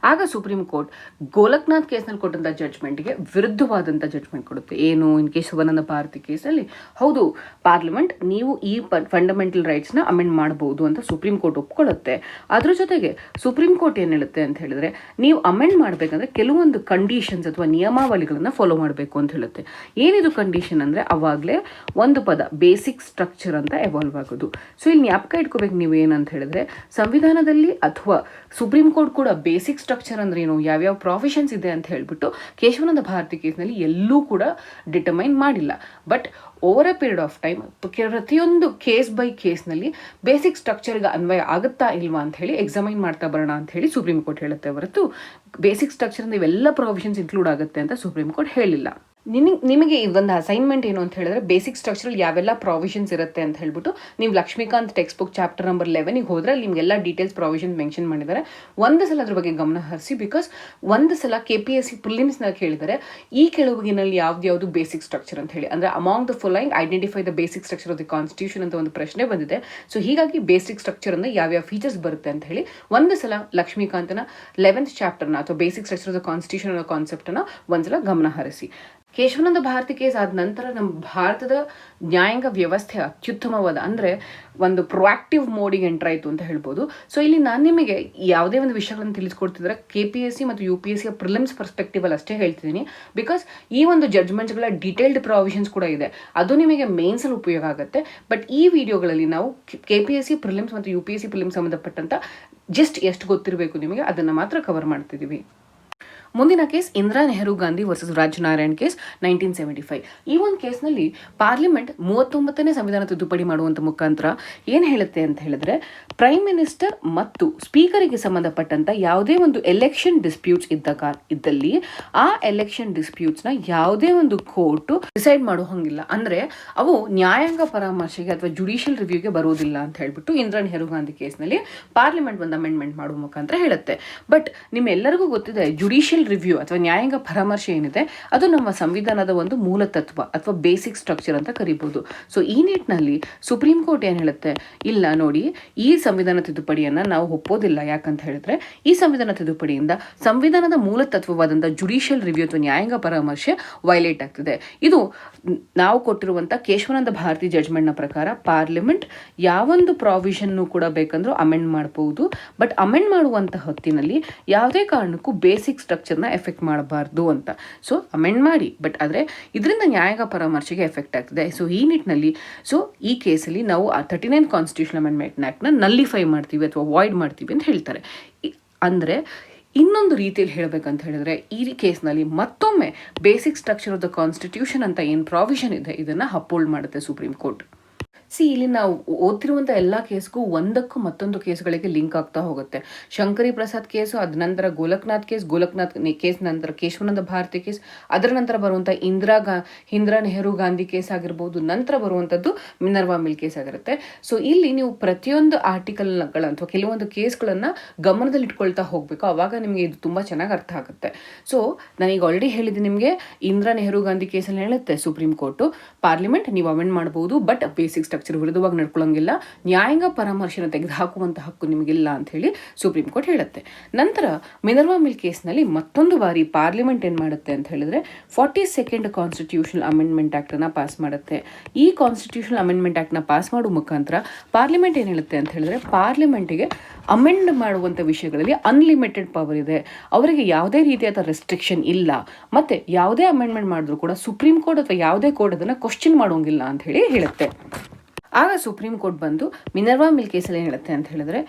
ಆಗ ಸುಪ್ರೀಂ ಕೋರ್ಟ್ ಗೋಲಕ್ನಾಥ್ ಕೇಸ್ನಲ್ಲಿ ಕೊಟ್ಟಂಥ ಜಡ್ಜ್ಮೆಂಟ್ಗೆ ವಿರುದ್ಧವಾದಂಥ ಜಡ್ಜ್ಮೆಂಟ್ ಕೊಡುತ್ತೆ. ಏನು, ಇನ್ ಕೇಶವಾನಂದ ಭಾರತಿ ಕೇಸಲ್ಲಿ ಹೌದು ಪಾರ್ಲಿಮೆಂಟ್ ನೀವು ಈ ಫಂಡಮೆಂಟಲ್ ರೈಟ್ಸ್ನ ಅಮೆಂಡ್ ಮಾಡ್ಬೋದು ಅಂತ ಸುಪ್ರೀಂ ಕೋರ್ಟ್ ಒಪ್ಕೊಳ್ಳುತ್ತೆ. ಅದ್ರ ಜೊತೆಗೆ ಸುಪ್ರೀಂ ಕೋರ್ಟ್ ಏನು ಹೇಳುತ್ತೆ ಅಂತ ಹೇಳಿದ್ರೆ, ನೀವು ಅಮೆಂಡ್ ಮಾಡಬೇಕಂದ್ರೆ ಕೆಲವೊಂದು ಕಂಡೀಷನ್ಸ್ ಅಥವಾ ನಿಯಮಾವಳಿಗಳನ್ನು ಫಾಲೋ ಮಾಡಬೇಕು ಅಂತ ಹೇಳುತ್ತೆ. ಏನಿದು ಕಂಡೀಷನ್ ಅಂದರೆ, ಅವಾಗಲೇ ಒಂದು ಪದ ಬೇಸಿಕ್ ಸ್ಟ್ರಕ್ಚರ್ ಅಂತ ಎವಾಲ್ವ್ ಆಗೋದು. ಸೊ ಇಲ್ಲಿ ಜ್ಞಾಪಕ ಇಟ್ಕೋಬೇಕು ನೀವು ಏನಂತ ಹೇಳಿದ್ರೆ, ಸಂವಿಧಾನದಲ್ಲಿ ಅಥವಾ ಸುಪ್ರೀಂ ಕೋರ್ಟ್ ಕೂಡ ಬೇಸಿಕ್ ಸ್ಟ್ರಕ್ಚರ್ ಅಂದ್ರೆ ಏನು, ಯಾವ್ಯಾವ ಪ್ರೊವಿಷನ್ಸ್ ಇದೆ ಅಂತ ಹೇಳ್ಬಿಟ್ಟು ಕೇಶವಾನಂದ ಭಾರತಿ ಕೇಸ್ನಲ್ಲಿ ಎಲ್ಲೂ ಕೂಡ ಡಿಟರ್ಮೈನ್ ಮಾಡಿಲ್ಲ. But over a period of time ಪ್ರತಿಯೊಂದು ಕೇಸ್ ಬೈ ಕೇಸ್ನಲ್ಲಿ ಬೇಸಿಕ್ ಸ್ಟ್ರಕ್ಚರ್ಗೆ ಅನ್ವಯ ಆಗುತ್ತಾ ಇಲ್ವಾ ಅಂತ ಹೇಳಿ ಎಕ್ಸಾಮೈನ್ ಮಾಡ್ತಾ ಬರೋಣ ಅಂತ ಹೇಳಿ ಸುಪ್ರೀಂ ಕೋರ್ಟ್ ಹೇಳುತ್ತೆ ಹೊರತು ಬೇಸಿಕ್ ಸ್ಟ್ರಕ್ಚರ್ ಇವೆಲ್ಲ ಪ್ರೊವಿಷನ್ಸ್ ಇನ್ಕ್ಲೂಡ್ ಆಗುತ್ತೆ ಅಂತ ಸುಪ್ರೀಂ ಕೋರ್ಟ್ ಹೇಳಿಲ್ಲ. ನಿಮಗೆ ಈ ಒಂದು ಅಸೈನ್ಮೆಂಟ್ ಏನು ಅಂತ ಹೇಳಿದ್ರೆ, ಬೇಸಿಕ್ ಸ್ಟ್ರಕ್ಚರಲ್ಲಿ ಯಾವೆಲ್ಲ ಪ್ರಾವಿಷನ್ಸ್ ಇರುತ್ತೆ ಅಂತ ಹೇಳ್ಬಿಟ್ಟು ನೀವು Lakshmikanth text book chapter number 11ಗೆ ಹೋದ್ರೆ ನಿಮಗೆಲ್ಲ ಡೀಟೇಲ್ಸ್ ಪ್ರಾವಿಷನ್ಸ್ ಮೆನ್ಷನ್ ಮಾಡಿದ್ದಾರೆ. ಒಂದು ಸಲ ಅದ್ರ ಬಗ್ಗೆ ಗಮನ ಹರಿಸಿ, ಬಿಕಾಸ್ ಒಂದು ಸಲ KPSC ಪ್ರಿಲಿಮ್ಸ್ನಲ್ಲಿ ಕೇಳಿದರೆ ಈ ಕೆಳಗಿನಲ್ಲಿ ಯಾವ್ದು ಬೇಸಿಕ್ ಸ್ಟ್ರಕ್ಚರ್ ಅಂತ ಹೇಳಿ, ಅಂದರೆ among the following identify the basic structure of the constitution ಅಂತ ಒಂದು ಪ್ರಶ್ನೆ ಬಂದಿದೆ. ಸೊ ಹೀಗಾಗಿ ಬೇಸಿಕ್ ಸ್ಟ್ರಕ್ಚರ್ ಅಂದರೆ ಯಾವ್ಯಾವ ಫೀಚರ್ಸ್ ಬರುತ್ತೆ ಅಂತ ಹೇಳಿ ಒಂದು ಸಲ ಲಕ್ಷ್ಮೀಕಾಂತನ 11th ಚಾಪ್ಟರ್ನ ಅಥವಾ basic structure of the constitution ಅನ್ನೋ ಕಾನ್ಸೆಪ್ಟನ್ನು ಒಂದ್ಸಲ ಗಮನ ಹರಿಸಿ. ಕೇಶವಾನಂದ ಭಾರತಿ ಕೇಸ್ ಆದ ನಂತರ ನಮ್ಮ ಭಾರತದ ನ್ಯಾಯಾಂಗ ವ್ಯವಸ್ಥೆ ಅತ್ಯುತ್ತಮವಾದ ಅಂದರೆ ಒಂದು ಪ್ರೊಆಕ್ಟಿವ್ ಮೋಡಿಗೆ ಎಂಟರ್ ಆಯಿತು ಅಂತ ಹೇಳ್ಬೋದು. ಸೊ ಇಲ್ಲಿ ನಾನು ನಿಮಗೆ ಯಾವುದೇ ಒಂದು ವಿಷಯಗಳನ್ನು ತಿಳಿಸ್ಕೊಡ್ತಿದ್ರೆ KPSC ಮತ್ತು UPSC ಪ್ರಿಲಿಮ್ಸ್ ಪರ್ಸ್ಪೆಕ್ಟಿವಲ್ಲಿ ಅಷ್ಟೇ ಹೇಳ್ತಿದ್ದೀನಿ. ಬಿಕಾಸ್ ಈ ಒಂದು ಜಡ್ಜ್ಮೆಂಟ್ಸ್ಗಳ ಡೀಟೇಲ್ಡ್ ಪ್ರಾವಿಷನ್ಸ್ ಕೂಡ ಇದೆ, ಅದು ನಿಮಗೆ ಮೇನ್ಸಲ್ಲಿ ಉಪಯೋಗ ಆಗುತ್ತೆ. ಬಟ್ ಈ ವಿಡಿಯೋಗಳಲ್ಲಿ ನಾವು KPSC ಪ್ರಿಲಿಮ್ಸ್ ಮತ್ತು UPSC ಪ್ರಿಲಿಮ್ಸ್ ಸಂಬಂಧಪಟ್ಟಂಥ ಜಸ್ಟ್ ಎಷ್ಟು ಗೊತ್ತಿರಬೇಕು ನಿಮಗೆ ಅದನ್ನು ಮಾತ್ರ ಕವರ್ ಮಾಡ್ತಿದ್ದೀವಿ. ಮುಂದಿನ case Indira Nehru Gandhi versus Raj Narayan case 1975. ಈ ಒಂದು ಕೇಸ್ನಲ್ಲಿ ಪಾರ್ಲಿಮೆಂಟ್ 39ನೇ ಸಂವಿಧಾನ ತಿದ್ದುಪಡಿ ಮಾಡುವಂಥ ಮುಖಾಂತರ ಏನು ಹೇಳುತ್ತೆ ಅಂತ ಹೇಳಿದ್ರೆ, ಪ್ರೈಮ್ ಮಿನಿಸ್ಟರ್ ಮತ್ತು ಸ್ಪೀಕರಿಗೆ ಸಂಬಂಧಪಟ್ಟಂಥ ಯಾವುದೇ ಒಂದು ಎಲೆಕ್ಷನ್ ಡಿಸ್ಪ್ಯೂಟ್ಸ್ ಇದ್ದಲ್ಲಿ ಆ ಎಲೆಕ್ಷನ್ ಡಿಸ್ಪ್ಯೂಟ್ಸ್ನ ಯಾವುದೇ ಒಂದು ಕೋರ್ಟು ಡಿಸೈಡ್ ಮಾಡೋ ಹಂಗಿಲ್ಲ, ಅಂದರೆ ಅವು ನ್ಯಾಯಾಂಗ ಪರಾಮರ್ಶೆಗೆ ಅಥವಾ ಜುಡಿಷಿಯಲ್ ರಿವ್ಯೂಗೆ ಬರೋದಿಲ್ಲ ಅಂತ ಹೇಳ್ಬಿಟ್ಟು ಇಂದಿರಾ ನೆಹರು ಗಾಂಧಿ ಕೇಸ್ನಲ್ಲಿ ಪಾರ್ಲಿಮೆಂಟ್ ಒಂದು ಅಮೆಂಡ್ಮೆಂಟ್ ಮಾಡುವ ಮುಖಾಂತರ ಹೇಳುತ್ತೆ. ಬಟ್ ನಿಮ್ಮೆಲ್ಲರಿಗೂ ಗೊತ್ತಿದೆ, ಜುಡಿಷಿಯಲ್ ರಿವ್ಯೂ ಅಥವಾ ನ್ಯಾಯಾಂಗ ಪರಾಮರ್ಶೆ ಏನಿದೆ ಅದು ನಮ್ಮ ಸಂವಿಧಾನದ ಒಂದು ಮೂಲ ತತ್ವ ಅಥವಾ ಬೇಸಿಕ್ ಸ್ಟ್ರಕ್ಚರ್ ಅಂತ ಕರಿಬಹುದು. ಸೊ ಈ ನಿಟ್ಟಿನಲ್ಲಿ ಸುಪ್ರೀಂ ಕೋರ್ಟ್ ಏನು ಹೇಳುತ್ತೆ, ಇಲ್ಲ ನೋಡಿ, ಈ ಸಂವಿಧಾನ ತಿದ್ದುಪಡಿಯನ್ನು ನಾವು ಒಪ್ಪೋದಿಲ್ಲ. ಯಾಕಂತ ಹೇಳಿದ್ರೆ ಈ ಸಂವಿಧಾನ ತಿದ್ದುಪಡಿಯಿಂದ ಸಂವಿಧಾನದ ಮೂಲ ತತ್ವವಾದಂಥ ಜುಡಿಷಿಯಲ್ ರಿವ್ಯೂ ಅಥವಾ ನ್ಯಾಯಾಂಗ ಪರಾಮರ್ಶೆ ವೈಲೇಟ್ ಆಗ್ತಿದೆ. ಇದು ನಾವು ಕೊಟ್ಟಿರುವಂಥ ಕೇಶವಾನಂದ ಭಾರತಿ ಜಡ್ಜ್ಮೆಂಟ್ನ ಪ್ರಕಾರ ಪಾರ್ಲಿಮೆಂಟ್ ಯಾವೊಂದು ಪ್ರಾವಿಷನ್ನು ಕೂಡ ಬೇಕಂದ್ರೂ ಅಮೆಂಡ್ ಮಾಡಬಹುದು. ಬಟ್ ಅಮೆಂಡ್ ಮಾಡುವಂಥ ಹೊತ್ತಿನಲ್ಲಿ ಯಾವುದೇ ಕಾರಣಕ್ಕೂ ಬೇಸಿಕ್ ಸ್ಟ್ರಕ್ಚರ್ನ ಎಫೆಕ್ಟ್ ಮಾಡಬಾರ್ದು ಅಂತ. ಸೊ ಅಮೆಂಡ್ ಮಾಡಿ, ಬಟ್ ಆದರೆ ಇದರಿಂದ ನ್ಯಾಯಾಂಗ ಪರಾಮರ್ಶೆಗೆ ಎಫೆಕ್ಟ್ ಆಗ್ತದೆ. ಸೊ ಈ ನಿಟ್ಟಿನಲ್ಲಿ ಈ ಕೇಸಲ್ಲಿ ನಾವು 39 ಕಾನ್ಸ್ಟಿಟ್ಯೂಷನ್ ಅಮೆಂಡ್ಮೆಂಟ್ ಆ್ಯಕ್ಟ್ನ ನಲ್ಲಿಫೈ ಮಾಡ್ತೀವಿ ಅಥವಾ ಅವಾಯ್ಡ್ ಮಾಡ್ತೀವಿ ಅಂತ ಹೇಳ್ತಾರೆ. ಅಂದರೆ ಇನ್ನೊಂದು ರೀತಿಯಲ್ಲಿ ಹೇಳಬೇಕಂತ ಹೇಳಿದ್ರೆ ಈ ಕೇಸ್ನಲ್ಲಿ ಮತ್ತೊಮ್ಮೆ basic structure of the constitution ಅಂತ ಏನು ಪ್ರಾವಿಷನ್ ಇದೆ ಇದನ್ನು ಅಪ್ಹೋಲ್ಡ್ ಮಾಡುತ್ತೆ ಸುಪ್ರೀಂ ಕೋರ್ಟ್. ಇಲ್ಲಿ ನಾವು ಓದ್ತಿರುವಂಥ ಎಲ್ಲ ಕೇಸ್ಗೂ ಒಂದಕ್ಕೂ ಮತ್ತೊಂದು ಕೇಸ್ಗಳಿಗೆ ಲಿಂಕ್ ಆಗ್ತಾ ಹೋಗುತ್ತೆ. ಶಂಕರಿ ಪ್ರಸಾದ್ ಕೇಸು, ಅದ ನಂತರ ಗೋಲಕ್ನಾಥ್ ಕೇಸ್ ನಂತರ ಕೇಶವಾನಂದ ಭಾರತಿ ಕೇಸ್, ಅದರ ನಂತರ ಬರುವಂಥ ಇಂದಿರಾ ನೆಹರು ಗಾಂಧಿ ಕೇಸ್ ಆಗಿರ್ಬೋದು, ನಂತರ ಬರುವಂಥದ್ದು ಮಿನರ್ವಾ ಮಿಲ್ ಕೇಸ್ ಆಗಿರುತ್ತೆ. ಸೊ ಇಲ್ಲಿ ನೀವು ಪ್ರತಿಯೊಂದು ಆರ್ಟಿಕಲ್ಗಳ ಅಥವಾ ಕೆಲವೊಂದು ಕೇಸ್ಗಳನ್ನು ಗಮನದಲ್ಲಿ ಇಟ್ಕೊಳ್ತಾ ಹೋಗಬೇಕು. ಆವಾಗ ನಿಮಗೆ ಇದು ತುಂಬ ಚೆನ್ನಾಗಿ ಅರ್ಥ ಆಗುತ್ತೆ. ಸೊ ನಾನೀಗ ಆಲ್ರೆಡಿ ಹೇಳಿದ್ದೀನಿ ನಿಮಗೆ, ಇಂದಿರಾ ನೆಹರು ಗಾಂಧಿ ಕೇಸಲ್ಲಿ ಹೇಳುತ್ತೆ ಸುಪ್ರೀಂ ಕೋರ್ಟು, ಪಾರ್ಲಿಮೆಂಟ್ ನೀವು ಅಮೆಂಡ್ ಮಾಡಬಹುದು, ಬಟ್ ಬೇಸಿಕ್ ಸ್ಟ್ರಕ್ಚರ್ ವಿರುದ್ಧವಾಗಿ ನಡ್ಕೊಳ್ಳೋಂಗಿಲ್ಲ, ನ್ಯಾಯಾಂಗ ಪರಾಮರ್ಶೆನ ತೆಗೆದುಹಾಕುವಂಥ ಹಕ್ಕು ನಿಮಗಿಲ್ಲ ಅಂತ ಹೇಳಿ ಸುಪ್ರೀಂ ಕೋರ್ಟ್ ಹೇಳುತ್ತೆ. ನಂತರ ಮಿನರ್ವಾ ಮಿಲ್ ಕೇಸ್ನಲ್ಲಿ ಮತ್ತೊಂದು ಬಾರಿ ಪಾರ್ಲಿಮೆಂಟ್ ಏನು ಮಾಡುತ್ತೆ ಅಂತ ಹೇಳಿದ್ರೆ 42nd ಕಾನ್ಸ್ಟಿಟ್ಯೂಷನಲ್ ಅಮೆಂಡ್ಮೆಂಟ್ ಆ್ಯಕ್ಟನ್ನು ಪಾಸ್ ಮಾಡುತ್ತೆ. ಈ ಕಾನ್ಸ್ಟಿಟ್ಯೂಷನಲ್ ಅಮೆಂಡ್ಮೆಂಟ್ ಆ್ಯಕ್ಟ್ನ ಪಾಸ್ ಮಾಡುವ ಮುಖಾಂತರ ಪಾರ್ಲಿಮೆಂಟ್ ಏನು ಹೇಳುತ್ತೆ ಅಂತ ಹೇಳಿದ್ರೆ ಪಾರ್ಲಿಮೆಂಟಿಗೆ ಅಮೆಂಡ್ ಮಾಡುವಂಥ ವಿಷಯಗಳಲ್ಲಿ ಅನ್ಲಿಮಿಟೆಡ್ ಪವರ್ ಇದೆ, ಅವರಿಗೆ ಯಾವುದೇ ರೀತಿಯಾದ ರೆಸ್ಟ್ರಿಕ್ಷನ್ ಇಲ್ಲ, ಮತ್ತು ಯಾವುದೇ ಅಮೆಂಡ್ಮೆಂಟ್ ಮಾಡಿದ್ರು ಕೂಡ ಸುಪ್ರೀಂ ಕೋರ್ಟ್ ಅಥವಾ ಯಾವುದೇ ಕೋರ್ಟ್ ಅದನ್ನು ಕ್ವಶ್ಚನ್ ಮಾಡೋಂಗಿಲ್ಲ ಅಂತ ಹೇಳಿ ಹೇಳುತ್ತೆ. ಆಗ ಸುಪ್ರೀಂ ಕೋರ್ಟ್ ಬಂದು ಮಿನರ್ವಾ ಮಿಲ್ ಕೇಸಲ್ಲಿ ಏನು ಹೇಳುತ್ತೆ ಅಂತ ಹೇಳಿದ್ರೆ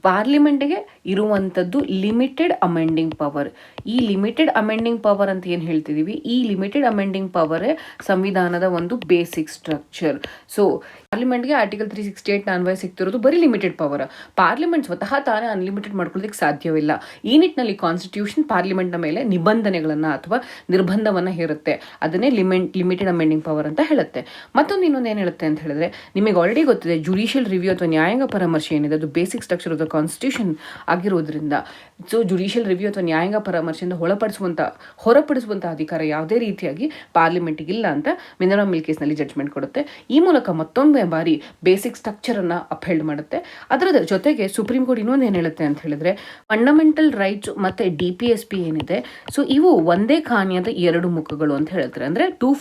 ಪಾರ್ಲಿಮೆಂಟ್ಗೆ ಇರುವಂಥದ್ದು ಲಿಮಿಟೆಡ್ ಅಮೆಂಡಿಂಗ್ ಪವರ್. ಈ ಲಿಮಿಟೆಡ್ ಅಮೆಂಡಿಂಗ್ ಪವರ್ ಅಂತ ಏನು ಹೇಳ್ತಿದ್ದೀವಿ, ಈ ಲಿಮಿಟೆಡ್ ಅಮೆಂಡಿಂಗ್ ಪವರೇ ಸಂವಿಧಾನದ ಒಂದು ಬೇಸಿಕ್ ಸ್ಟ್ರಕ್ಚರ್. ಸೊ ಪಾರ್ಲಿಮೆಂಟ್ಗೆ ಆರ್ಟಿಕಲ್ 368 ಅನ್ವಯ ಸಿಗ್ತಿರೋದು ಬರೀ ಲಿಮಿಟೆಡ್ ಪವರ್. ಪಾರ್ಲಿಮೆಂಟ್ ಸ್ವತಃ ತಾನೇ ಅನ್ಲಿಮಿಟೆಡ್ ಮಾಡ್ಕೊಳ್ಳೋದಕ್ಕೆ ಸಾಧ್ಯವಿಲ್ಲ. ಈ ನಿಟ್ಟಿನಲ್ಲಿ ಕಾನ್ಸ್ಟಿಟ್ಯೂಷನ್ ಪಾರ್ಲಿಮೆಂಟ್ನ ಮೇಲೆ ನಿಬಂಧನೆಗಳನ್ನು ಅಥವಾ ನಿರ್ಬಂಧವನ್ನು ಹೇರುತ್ತೆ. ಅದನ್ನೇ ಲಿಮಿಟೆಡ್ ಅಮೆಂಡಿಂಗ್ ಪವರ್ ಅಂತ ಹೇಳುತ್ತೆ. ಇನ್ನೊಂದು ಏನು ಹೇಳುತ್ತೆ ಅಂತ ಹೇಳಿದ್ರೆ, ನಿಮಗೆ ಆಲ್ರೆಡಿ ಗೊತ್ತಿದೆ ಜುಡಿಷಿಯಲ್ ರಿವ್ಯೂ ಅಥವಾ ನ್ಯಾಯಾಂಗ ಪರಾಮರ್ಶೆ ಏನಿದೆ ಅದು basic structure of the constitution ಆಗಿರೋದ್ರಿಂದ ಸೊ ಜುಡಿಷಿಯಲ್ ರಿವ್ಯೂ ಅಥವಾ ನ್ಯಾಯಾಂಗ ಪರಾಮರ್ಶೆಯಿಂದ ಹೊರಪಡಿಸುವಂಥ ಅಧಿಕಾರ ಯಾವುದೇ ರೀತಿಯಾಗಿ ಪಾರ್ಲಿಮೆಂಟ್ಗೆ ಇಲ್ಲ ಅಂತ ಮಿನರ್ವಾ ಮಿಲ್ ಕೇಸ್ನಲ್ಲಿ ಜಡ್ಜ್ಮೆಂಟ್ ಕೊಡುತ್ತೆ. ಈ ಮೂಲಕ ಮತ್ತೊಮ್ಮೆ ಬಾರಿ ಬೇಸಿಕ್ ಸ್ಟ್ರಕ್ಚರನ್ನು ಅಪ್ಹೆಲ್ಡ್ ಮಾಡುತ್ತೆ. ಅದರ ಜೊತೆಗೆ ಸುಪ್ರೀಂ ಕೋರ್ಟ್ ಇನ್ನೊಂದು ಏನು ಹೇಳುತ್ತೆ ಅಂತ ಹೇಳಿದ್ರೆ ಫಂಡಮೆಂಟಲ್ ರೈಟ್ಸ್ ಮತ್ತು DPSP ಏನಿದೆ, ಸೊ ಇವು ಒಂದೇ ಕಾಣಿಯಾದ ಎರಡು ಮುಖಗಳು ಅಂತ ಹೇಳ್ತಾರೆ. ಅಂದರೆ 2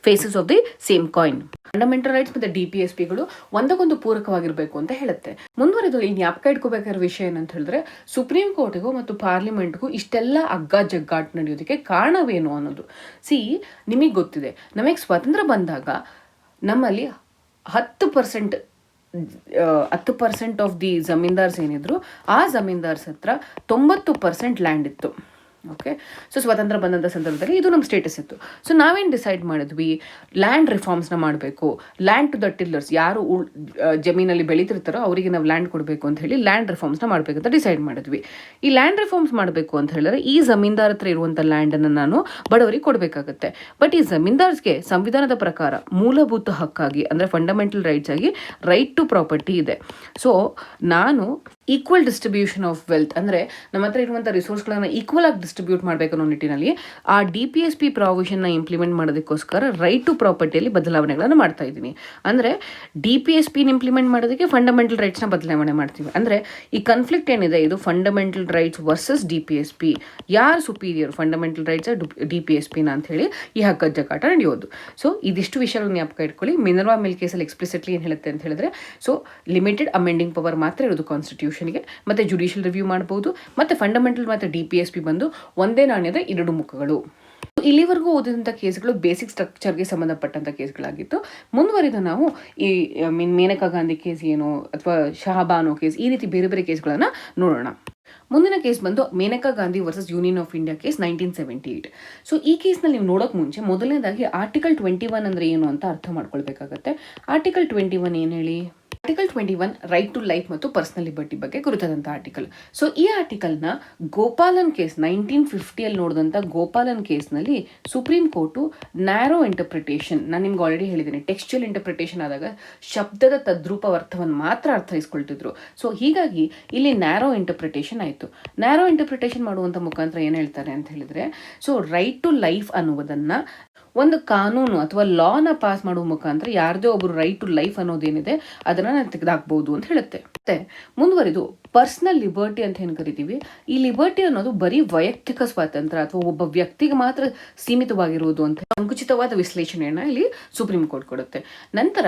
faces of the same coin. Fundamental rights ಮತ್ತು DPSPಗಳು ಒಂದಕ್ಕೊಂದು ಪೂರಕವಾಗಿರಬೇಕು ಅಂತ ಹೇಳುತ್ತೆ. ಮುಂದುವರೆದು ಈ ಜ್ಞಾಪಕ ಇಟ್ಕೋಬೇಕಾದ ವಿಷಯ ಏನಂತ ಹೇಳಿದ್ರೆ ಸುಪ್ರೀಂ ಕೋರ್ಟಿಗೂ ಮತ್ತು ಪಾರ್ಲಿಮೆಂಟ್ಗೂ ಇಷ್ಟೆಲ್ಲ ಜಗ್ಗಾಟ ನಡೆಯೋದಕ್ಕೆ ಕಾರಣವೇನು ಅನ್ನೋದು. ನಿಮಗೆ ಗೊತ್ತಿದೆ, ನಮಗೆ ಸ್ವಾತಂತ್ರ್ಯ ಬಂದಾಗ ನಮ್ಮಲ್ಲಿ 10% ಆಫ್ ದಿ ಜಮೀನ್ದಾರ್ಸ್ ಏನಿದ್ರು ಆ ಜಮೀನ್ದಾರ್ಸ್ ಹತ್ರ 90% ಲ್ಯಾಂಡ್ ಇತ್ತು. ಓಕೆ, ಸೊ ಸ್ವಾತಂತ್ರ್ಯ ಬಂದಂಥ ಸಂದರ್ಭದಲ್ಲಿ ಇದು ನಮ್ಮ ಸ್ಟೇಟಸ್ ಇತ್ತು. ಸೊ ನಾವೇನು ಡಿಸೈಡ್ ಮಾಡಿದ್ವಿ, ಲ್ಯಾಂಡ್ ರಿಫಾರ್ಮ್ಸ್ನ ಮಾಡಬೇಕು, ಲ್ಯಾಂಡ್ ಟು ದ ಟಿಲ್ಲರ್ಸ್, ಯಾರು ಜಮೀನಲ್ಲಿ ಬೆಳೀತಿರ್ತಾರೋ ಅವರಿಗೆ ನಾವು ಲ್ಯಾಂಡ್ ಕೊಡಬೇಕು ಅಂತ ಹೇಳಿ ಲ್ಯಾಂಡ್ ರಿಫಾರ್ಮ್ಸ್ನ ಮಾಡಬೇಕಂತ ಡಿಸೈಡ್ ಮಾಡಿದ್ವಿ. ಈ ಲ್ಯಾಂಡ್ ರಿಫಾರ್ಮ್ಸ್ ಮಾಡಬೇಕು ಅಂತ ಹೇಳಿದ್ರೆ ಈ ಜಮೀನ್ದಾರ್ ಹತ್ರ ಇರುವಂಥ ಲ್ಯಾಂಡನ್ನು ನಾನು ಬಡವರಿಗೆ ಕೊಡಬೇಕಾಗತ್ತೆ. ಬಟ್ ಈ ಜಮೀನ್ದಾರ್ಸ್ಗೆ ಸಂವಿಧಾನದ ಪ್ರಕಾರ ಮೂಲಭೂತ ಹಕ್ಕಾಗಿ ಅಂದರೆ ಫಂಡಮೆಂಟಲ್ ರೈಟ್ಸ್ ಆಗಿ ರೈಟ್ ಟು ಪ್ರಾಪರ್ಟಿ ಇದೆ. ಸೊ ನಾನು ಈಕ್ವಲ್ ಡಿಸ್ಟ್ರಿಬ್ಯೂಷನ್ ಆಫ್ ವೆಲ್ತ್ ಅಂದರೆ ನಮ್ಮ ಹತ್ರ ಇರುವಂಥ ರಿಸೋರ್ಸ್ಗಳನ್ನು ಈಕ್ವಲ್ ಆಗಿ ಡಿಸ್ಟ್ರಿಬ್ಯೂಟ್ ಮಾಡಬೇಕು ಅನ್ನೋ ನಿಟ್ಟಿನಲ್ಲಿ ಆ DPSP ಪ್ರಾವಿಷನ್ನ ಇಂಪ್ಲಿಮೆಂಟ್ ಮಾಡೋದಕ್ಕೋಸ್ಕರ ರೈಟ್ ಟು ಪ್ರಾಪರ್ಟಿಯಲ್ಲಿ ಬದಲಾವಣೆಗಳನ್ನು ಮಾಡ್ತಾ ಇದ್ದೀನಿ. ಅಂದರೆ DPSPನ ಇಂಪ್ಲಿಮೆಂಟ್ ಮಾಡೋದಕ್ಕೆ ಫಂಡಮೆಂಟಲ್ ರೈಟ್ಸ್ನ ಬದಲಾವಣೆ ಮಾಡ್ತೀವಿ. ಅಂದರೆ ಈ ಕಾನ್ಫ್ಲಿಕ್ಟ್ ಏನಿದೆ ಇದು ಫಂಡಮೆಂಟಲ್ ರೈಟ್ಸ್ ವರ್ಸಸ್ DPSP, ಯಾರು ಸುಪೀರಿಯರ್ ಫಂಡಮೆಂಟಲ್ ರೈಟ್ಸ್ DPSPನ ಅಂತ ಹೇಳಿ ಈ ಜಗ್ಗಾಟ ನಡೆಯೋದು. ಸೊ ಇದಿಷ್ಟು ವಿಷಯಗಳು ಜ್ಞಾಪಕ ಇಟ್ಕೊಳ್ಳಿ. ಮಿನರ್ವಾ ಮಿಲ್ ಕೇಸಲ್ಲಿ ಎಕ್ಸ್ಪ್ಲಿಸಿಟ್ಲಿ ಏನು ಹೇಳುತ್ತೆ ಅಂತ ಹೇಳಿದ್ರೆ ಸೊ ಲಿಮಿಟೆಡ್ ಅಮೆಂಡಿಂಗ್ ಪವರ್ ಮಾತ್ರ ಇರೋದು ಕಾನ್ಸ್ಟಿಟ್ಯೂಷನ್ಗೆ, ಮತ್ತು ಜುಡಿಷಿಯಲ್ ರಿವ್ಯೂ ಮಾಡ್ಬೋದು, ಮತ್ತು ಫಂಡಮೆಂಟಲ್ ಮತ್ತು DPSP ಬಂದು ಒಂದೇ ನಾಣ್ಯದ ಎರಡು ಮುಖಗಳು. ಇಲ್ಲಿವರೆಗೂ ಓದಿದಂಥ ಕೇಸ್ಗಳು ಬೇಸಿಕ್ ಸ್ಟ್ರಕ್ಚರ್ಗೆ ಸಂಬಂಧಪಟ್ಟಂಥ ಕೇಸ್ಗಳಾಗಿತ್ತು. ಮುಂದುವರಿದ ನಾವು ಈ ಮೇನಕಾ ಗಾಂಧಿ ಕೇಸ್ ಏನು ಅಥವಾ ಶಹಬಾನೋ ಕೇಸ್, ಈ ರೀತಿ ಬೇರೆ ಬೇರೆ ಕೇಸ್ಗಳನ್ನು ನೋಡೋಣ. ಮುಂದಿನ ಕೇಸ್ ಬಂದು Maneka Gandhi versus union of India case 1978. So ಈ ಕೇಸ್ನಲ್ಲಿ ನೀವು ನೋಡೋಕೆ ಮುಂಚೆ ಮೊದಲನೇದಾಗಿ ಆರ್ಟಿಕಲ್ 21 ಅಂದರೆ ಏನು ಅಂತ ಅರ್ಥ ಮಾಡ್ಕೊಳ್ಬೇಕಾಗತ್ತೆ. ಆರ್ಟಿಕಲ್ 21 ಏನು ಹೇಳಿ? ಆರ್ಟಿಕಲ್ 21 ರೈಟ್ ಟು ಲೈಫ್ ಮತ್ತು ಪರ್ಸನಲ್ ಲಿಬರ್ಟಿ ಬಗ್ಗೆ ಕುರಿತಾದಂಥ ಆರ್ಟಿಕಲ್. ಸೊ ಈ ಆರ್ಟಿಕಲ್ನ ಗೋಪಾಲನ್ ಕೇಸ್ 1950 ನೋಡಿದಂಥ ಗೋಪಾಲನ್ ಕೇಸ್ನಲ್ಲಿ ಸುಪ್ರೀಂ ಕೋರ್ಟು ನ್ಯಾರೋ ಇಂಟರ್ಪ್ರಿಟೇಷನ್, ನಾನು ನಿಮ್ಗೆ ಆಲ್ರೆಡಿ ಹೇಳಿದ್ದೀನಿ, ಟೆಕ್ಸ್ಚುಯಲ್ ಇಂಟರ್ಪ್ರಿಟೇಷನ್ ಆದಾಗ ಶಬ್ದದ ತದ್ರೂಪ ಅರ್ಥವನ್ನು ಮಾತ್ರ ಅರ್ಥೈಸ್ಕೊಳ್ತಿದ್ರು. ಸೊ ಹೀಗಾಗಿ ಇಲ್ಲಿ ನ್ಯಾರೋ ಇಂಟರ್ಪ್ರಿಟೇಷನ್ ಆಯಿತು. ನ್ಯಾರೋ ಇಂಟರ್ಪ್ರಿಟೇಷನ್ ಮಾಡುವಂಥ ಮುಖಾಂತರ ಏನು ಹೇಳ್ತಾರೆ ಅಂತ ಹೇಳಿದ್ರೆ, ಸೊ ರೈಟ್ ಟು ಲೈಫ್ ಅನ್ನುವುದನ್ನು ಒಂದು ಕಾನೂನು ಅಥವಾ ಲಾನ ಪಾಸ್ ಮಾಡುವ ಮುಖಾಂತರ ಯಾರದೇ ಒಬ್ಬರು ರೈಟ್ ಟು ಲೈಫ್ ಅನ್ನೋದೇನಿದೆ ಅದನ್ನ ತೆಗೆದಾಕ್ಬಹುದು ಅಂತ ಹೇಳುತ್ತೆ. ಮತ್ತೆ ಮುಂದುವರಿದು ಪರ್ಸನಲ್ ಲಿಬರ್ಟಿ ಅಂತ ಏನು ಕರಿತೀವಿ, ಈ ಲಿಬರ್ಟಿ ಅನ್ನೋದು ಬರೀ ವೈಯಕ್ತಿಕ ಸ್ವಾತಂತ್ರ್ಯ ಅಥವಾ ಒಬ್ಬ ವ್ಯಕ್ತಿಗೆ ಮಾತ್ರ ಸೀಮಿತವಾಗಿರುವುದು ಅಂತ ಸಂಕುಚಿತವಾದ ವಿಶ್ಲೇಷಣೆಯನ್ನ ಇಲ್ಲಿ ಸುಪ್ರೀಂ ಕೋರ್ಟ್ ಕೊಡುತ್ತೆ. ನಂತರ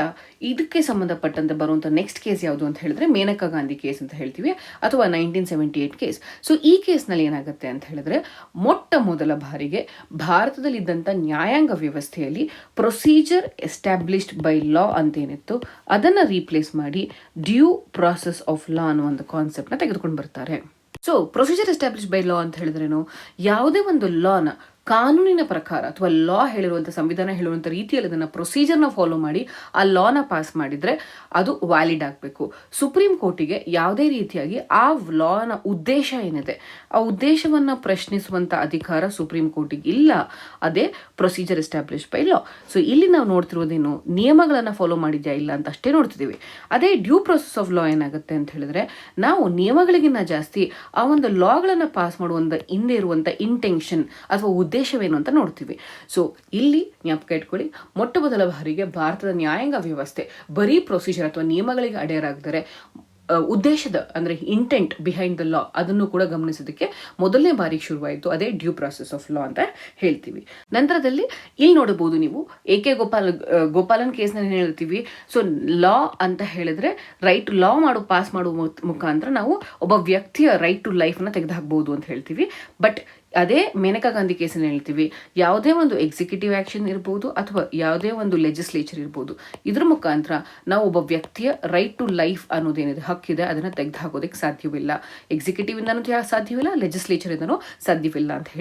ಇದಕ್ಕೆ ಸಂಬಂಧಪಟ್ಟಂತೆ ಬರುವಂತ ನೆಕ್ಸ್ಟ್ ಕೇಸ್ ಯಾವುದು ಅಂತ ಹೇಳಿದ್ರೆ ಮೇನಕಾ ಗಾಂಧಿ ಕೇಸ್ ಅಂತ ಹೇಳ್ತೀವಿ, ಅಥವಾ 1978 ಕೇಸ್. ಸೊ ಈ ಕೇಸ್ನಲ್ಲಿ ಏನಾಗುತ್ತೆ ಅಂತ ಹೇಳಿದ್ರೆ, ಮೊಟ್ಟ ಮೊದಲ ಬಾರಿಗೆ ಭಾರತದಲ್ಲಿದ್ದಂಥ ನ್ಯಾಯಾಂಗ ವ್ಯವಸ್ಥೆಯಲ್ಲಿ ಪ್ರೊಸೀಜರ್ ಎಸ್ಟಾಬ್ಲಿಷ್ಡ್ ಬೈ ಲಾ ಅಂತ ಏನಿತ್ತು ಅದನ್ನು ರೀಪ್ಲೇಸ್ ಮಾಡಿ ಡ್ಯೂ ಪ್ರಾಸೆಸ್ ಆಫ್ ಲಾ ಅನ್ನೋ ಒಂದು ಕಾನ್ಸೆಪ್ಟ್ನ ತೆಗೆದುಕೊಂಡು ಬರ್ತಾರೆ. ಸೊ ಪ್ರೊಸೀಜರ್ ಎಸ್ಟಾಬ್ಲಿಷ್ ಬೈ ಲಾ ಅಂತ ಹೇಳಿದ್ರೇನು, ಯಾವುದೇ ಒಂದು ಲಾನ ಕಾನೂನಿನ ಪ್ರಕಾರ ಅಥವಾ ಲಾ ಹೇಳಿರುವಂಥ ಸಂವಿಧಾನ ಹೇಳುವಂಥ ರೀತಿಯಲ್ಲಿ ಅದನ್ನು ಪ್ರೊಸೀಜರ್ನ ಫಾಲೋ ಮಾಡಿ ಆ ಲಾನ ಪಾಸ್ ಮಾಡಿದರೆ ಅದು ವ್ಯಾಲಿಡ್ ಆಗಬೇಕು. ಸುಪ್ರೀಂ ಕೋರ್ಟಿಗೆ ಯಾವುದೇ ರೀತಿಯಾಗಿ ಆ ಲಾನ ಉದ್ದೇಶ ಏನಿದೆ ಆ ಉದ್ದೇಶವನ್ನು ಪ್ರಶ್ನಿಸುವಂಥ ಅಧಿಕಾರ ಸುಪ್ರೀಂ ಕೋರ್ಟಿಗೆ ಇಲ್ಲ. ಅದೇ procedure establish by law. So ಇಲ್ಲಿ ನಾವು ನೋಡ್ತಿರೋದೇನು, ನಿಯಮಗಳನ್ನು ಫಾಲೋ ಮಾಡಿದ್ಯಾ ಇಲ್ಲ ಅಂತ ಅಷ್ಟೇ ನೋಡ್ತಿದ್ದೀವಿ. ಅದೇ ಡ್ಯೂ ಪ್ರೊಸೆಸ್ ಆಫ್ ಲಾ ಏನಾಗುತ್ತೆ ಅಂತ ಹೇಳಿದ್ರೆ, ನಾವು ನಿಯಮಗಳಿಗಿಂತ ಜಾಸ್ತಿ ಆ ಒಂದು ಲಾಗಳನ್ನು ಪಾಸ್ ಮಾಡುವಂಥ ಹಿಂದೆ ಇರುವಂಥ ಇಂಟೆನ್ಷನ್ ಅಥವಾ ಉದ್ದೇಶವೇನು ಅಂತ ನೋಡ್ತೀವಿ. ಸೊ ಇಲ್ಲಿ ಜ್ಞಾಪಕ ಇಟ್ಕೊಳ್ಳಿ, ಮೊಟ್ಟ ಮೊದಲ ಬಾರಿಗೆ ಭಾರತದ ನ್ಯಾಯಾಂಗ ವ್ಯವಸ್ಥೆ ಬರೀ ಪ್ರೊಸೀಜರ್ ಅಥವಾ ನಿಯಮಗಳಿಗೆ ಅಡೆಯರಾಗದರೆ ಉದ್ದೇಶದ ಅಂದರೆ ಇಂಟೆಂಟ್ ಬಿಹೈಂಡ್ ದ ಲಾ ಅದನ್ನು ಕೂಡ ಗಮನಿಸೋದಕ್ಕೆ ಮೊದಲನೇ ಬಾರಿಗೆ ಶುರುವಾಯಿತು. ಅದೇ ಡ್ಯೂ ಪ್ರಾಸೆಸ್ ಆಫ್ ಲಾ ಅಂತ ಹೇಳ್ತೀವಿ. ನಂತರದಲ್ಲಿ ಇಲ್ಲಿ ನೋಡಬಹುದು ನೀವು ಗೋಪಾಲನ್ ಕೇಸ್ನಲ್ಲಿ ಏನು ಹೇಳ್ತೀವಿ, ಸೊ ಲಾ ಅಂತ ಹೇಳಿದ್ರೆ ರೈಟ್ ಲಾ ಪಾಸ್ ಮಾಡುವ ಮುಖಾಂತರ ನಾವು ಒಬ್ಬ ವ್ಯಕ್ತಿಯ ರೈಟ್ ಟು ಲೈಫ್ನ ತೆಗೆದುಹಾಕಬಹುದು ಅಂತ ಹೇಳ್ತೀವಿ. ಬಟ್ ಅದೇ ಮೇನಕಾ ಗಾಂಧಿ ಕೇಸಲ್ಲಿ ಹೇಳ್ತೀವಿ, ಯಾವುದೇ ಒಂದು ಎಕ್ಸಿಕ್ಯೂಟಿವ್ ಆ್ಯಕ್ಷನ್ ಇರ್ಬೋದು ಅಥವಾ ಯಾವುದೇ ಒಂದು ಲೆಜಿಸ್ಲೇಚರ್ ಇರ್ಬೋದು, ಇದ್ರ ಮುಖಾಂತರ ನಾವು ಒಬ್ಬ ವ್ಯಕ್ತಿಯ ರೈಟ್ ಟು ಲೈಫ್ ಅನ್ನೋದೇನಿದೆ ಹಕ್ಕಿದೆ ಅದನ್ನು ತೆಗೆದು ಹಾಕೋದಕ್ಕೆ ಸಾಧ್ಯವಿಲ್ಲ. ಎಕ್ಸಿಕ್ಯೂಟಿವ್ ಇಂದನೂ ಸಾಧ್ಯವಿಲ್ಲ, ಲೆಜಿಸ್ಲೇಚರ್ ಇಂದನೂ ಸಾಧ್ಯವಿಲ್ಲ ಅಂತ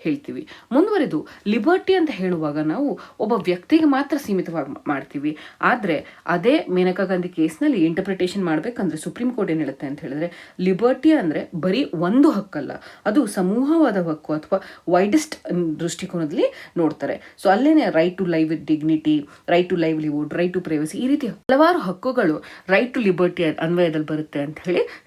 ಹೇಳ್ತೀವಿ. ಮುಂದುವರೆದು ಲಿಬರ್ಟಿ ಅಂತ ಹೇಳುವಾಗ ನಾವು ಒಬ್ಬ ವ್ಯಕ್ತಿಗೆ ಮಾತ್ರ ಸೀಮಿತವಾಗಿ ಮಾಡ್ತೀವಿ. ಆದರೆ ಅದೇ ಮೇನಕಾ ಗಾಂಧಿ ಕೇಸ್ನಲ್ಲಿ ಇಂಟರ್ಪ್ರಿಟೇಷನ್ ಮಾಡಬೇಕಂದ್ರೆ ಸುಪ್ರೀಂ ಕೋರ್ಟ್ ಏನು ಹೇಳುತ್ತೆ ಅಂತ ಹೇಳಿದ್ರೆ, ಲಿಬರ್ಟಿ ಅಂದರೆ ಬರೀ ಒಂದು ಹಕ್ಕಲ್ಲ, ಅದು ಸಮೂಹವಾದ ಹಕ್ಕು ಅಥವಾ ವೈಡೆಸ್ಟ್ ದೃಷ್ಟಿಕೋನದಲ್ಲಿ ನೋಡ್ತಾರೆ. ಸೊ ಅಲ್ಲೇನೆ right to live with dignity, right to livelihood, right to privacy, ಈ ರೀತಿ ಹಲವಾರು ಹಕ್ಕುಗಳು ರೈಟ್ ಟು ಲಿಬರ್ಟಿ ಅನ್ವಯದಲ್ಲಿ ಬರುತ್ತೆ ಅಂತ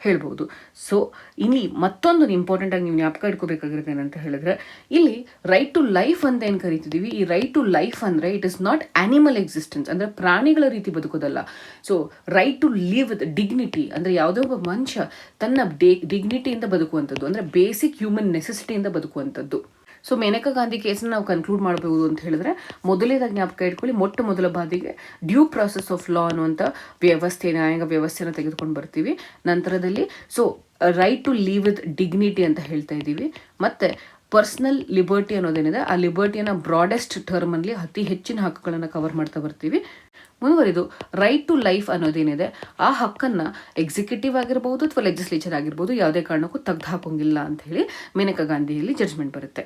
ಹೇಳ್ಬೋದು. ಸೊ ಇಲ್ಲಿ ಮತ್ತೊಂದು ಇಂಪಾರ್ಟೆಂಟ್ ಆಗಿ ನೀವು ಜ್ಞಾಪಕ ಇಟ್ಕೋಬೇಕಾಗಿರುತ್ತೆ ಏನಂತ ಹೇಳಿದ್ರೆ, ಇಲ್ಲಿ ರೈಟ್ ಟು ಲೈಫ್ ಅಂತ ಏನು ಕರಿತಿದ್ದೀವಿ, ಈ ರೈಟ್ ಟು ಲೈಫ್ ಅಂದ್ರೆ it is not animal existence, ಅಂದ್ರೆ ಪ್ರಾಣಿಗಳ ರೀತಿ ಬದುಕೋದಲ್ಲ. So right to live with dignity ಅಂದ್ರೆ ಯಾವುದೇ ಒಬ್ಬ ಮನುಷ್ಯ ತನ್ನ ಡಿಗ್ನಿಟಿಯಿಂದ ಬದುಕುವಂಥದ್ದು, ಅಂದ್ರೆ ಬೇಸಿಕ್ ಹ್ಯೂಮನ್ ನೆಸೆಸಿಟಿಯಿಂದ ಬದುಕುವಂಥದ್ದು. ಸೊ ಮೇನಕಾ ಗಾಂಧಿ ಕೇಸನ್ನ ನಾವು ಕನ್ಕ್ಲೂಡ್ ಮಾಡಬಹುದು ಅಂತ ಹೇಳಿದ್ರೆ, ಮೊದಲೇದಾಗಿ ಜ್ಞಾಪಕ ಇಟ್ಕೊಳ್ಳಿ, ಮೊಟ್ಟ ಮೊದಲ ಬಾರಿಗೆ ಡ್ಯೂ ಪ್ರಾಸೆಸ್ ಆಫ್ ಲಾ ಅನ್ನುವಂಥ ವ್ಯವಸ್ಥೆ, ನ್ಯಾಯಾಂಗ ವ್ಯವಸ್ಥೆನ ತೆಗೆದುಕೊಂಡು ಬರ್ತೀವಿ. ನಂತರದಲ್ಲಿ so right to live with dignity ಅಂತ ಹೇಳ್ತಾ ಇದ್ದೀವಿ. ಮತ್ತೆ ಪರ್ಸನಲ್ ಲಿಬರ್ಟಿ ಅನ್ನೋದೇನಿದೆ ಆ ಲಿಬರ್ಟಿಯನ್ನು ಬ್ರಾಡೆಸ್ಟ್ ಟರ್ಮಲ್ಲಿ ಅತಿ ಹೆಚ್ಚಿನ ಹಕ್ಕುಗಳನ್ನು ಕವರ್ ಮಾಡ್ತಾ ಬರ್ತೀವಿ. ಮುಂದುವರಿದು ರೈಟ್ ಟು ಲೈಫ್ ಅನ್ನೋದೇನಿದೆ ಆ ಹಕ್ಕನ್ನು ಎಕ್ಸಿಕ್ಯೂಟಿವ್ ಆಗಿರ್ಬೋದು ಅಥವಾ ಲೆಜಿಸ್ಲೇಚರ್ ಆಗಿರ್ಬೋದು ಯಾವುದೇ ಕಾರಣಕ್ಕೂ ತೆಗೆದು ಹಾಕೋಂಗಿಲ್ಲ ಅಂತ ಹೇಳಿ ಮೇನಕಾ ಗಾಂಧಿಯಲ್ಲಿ ಜಡ್ಜ್ಮೆಂಟ್ ಬರುತ್ತೆ.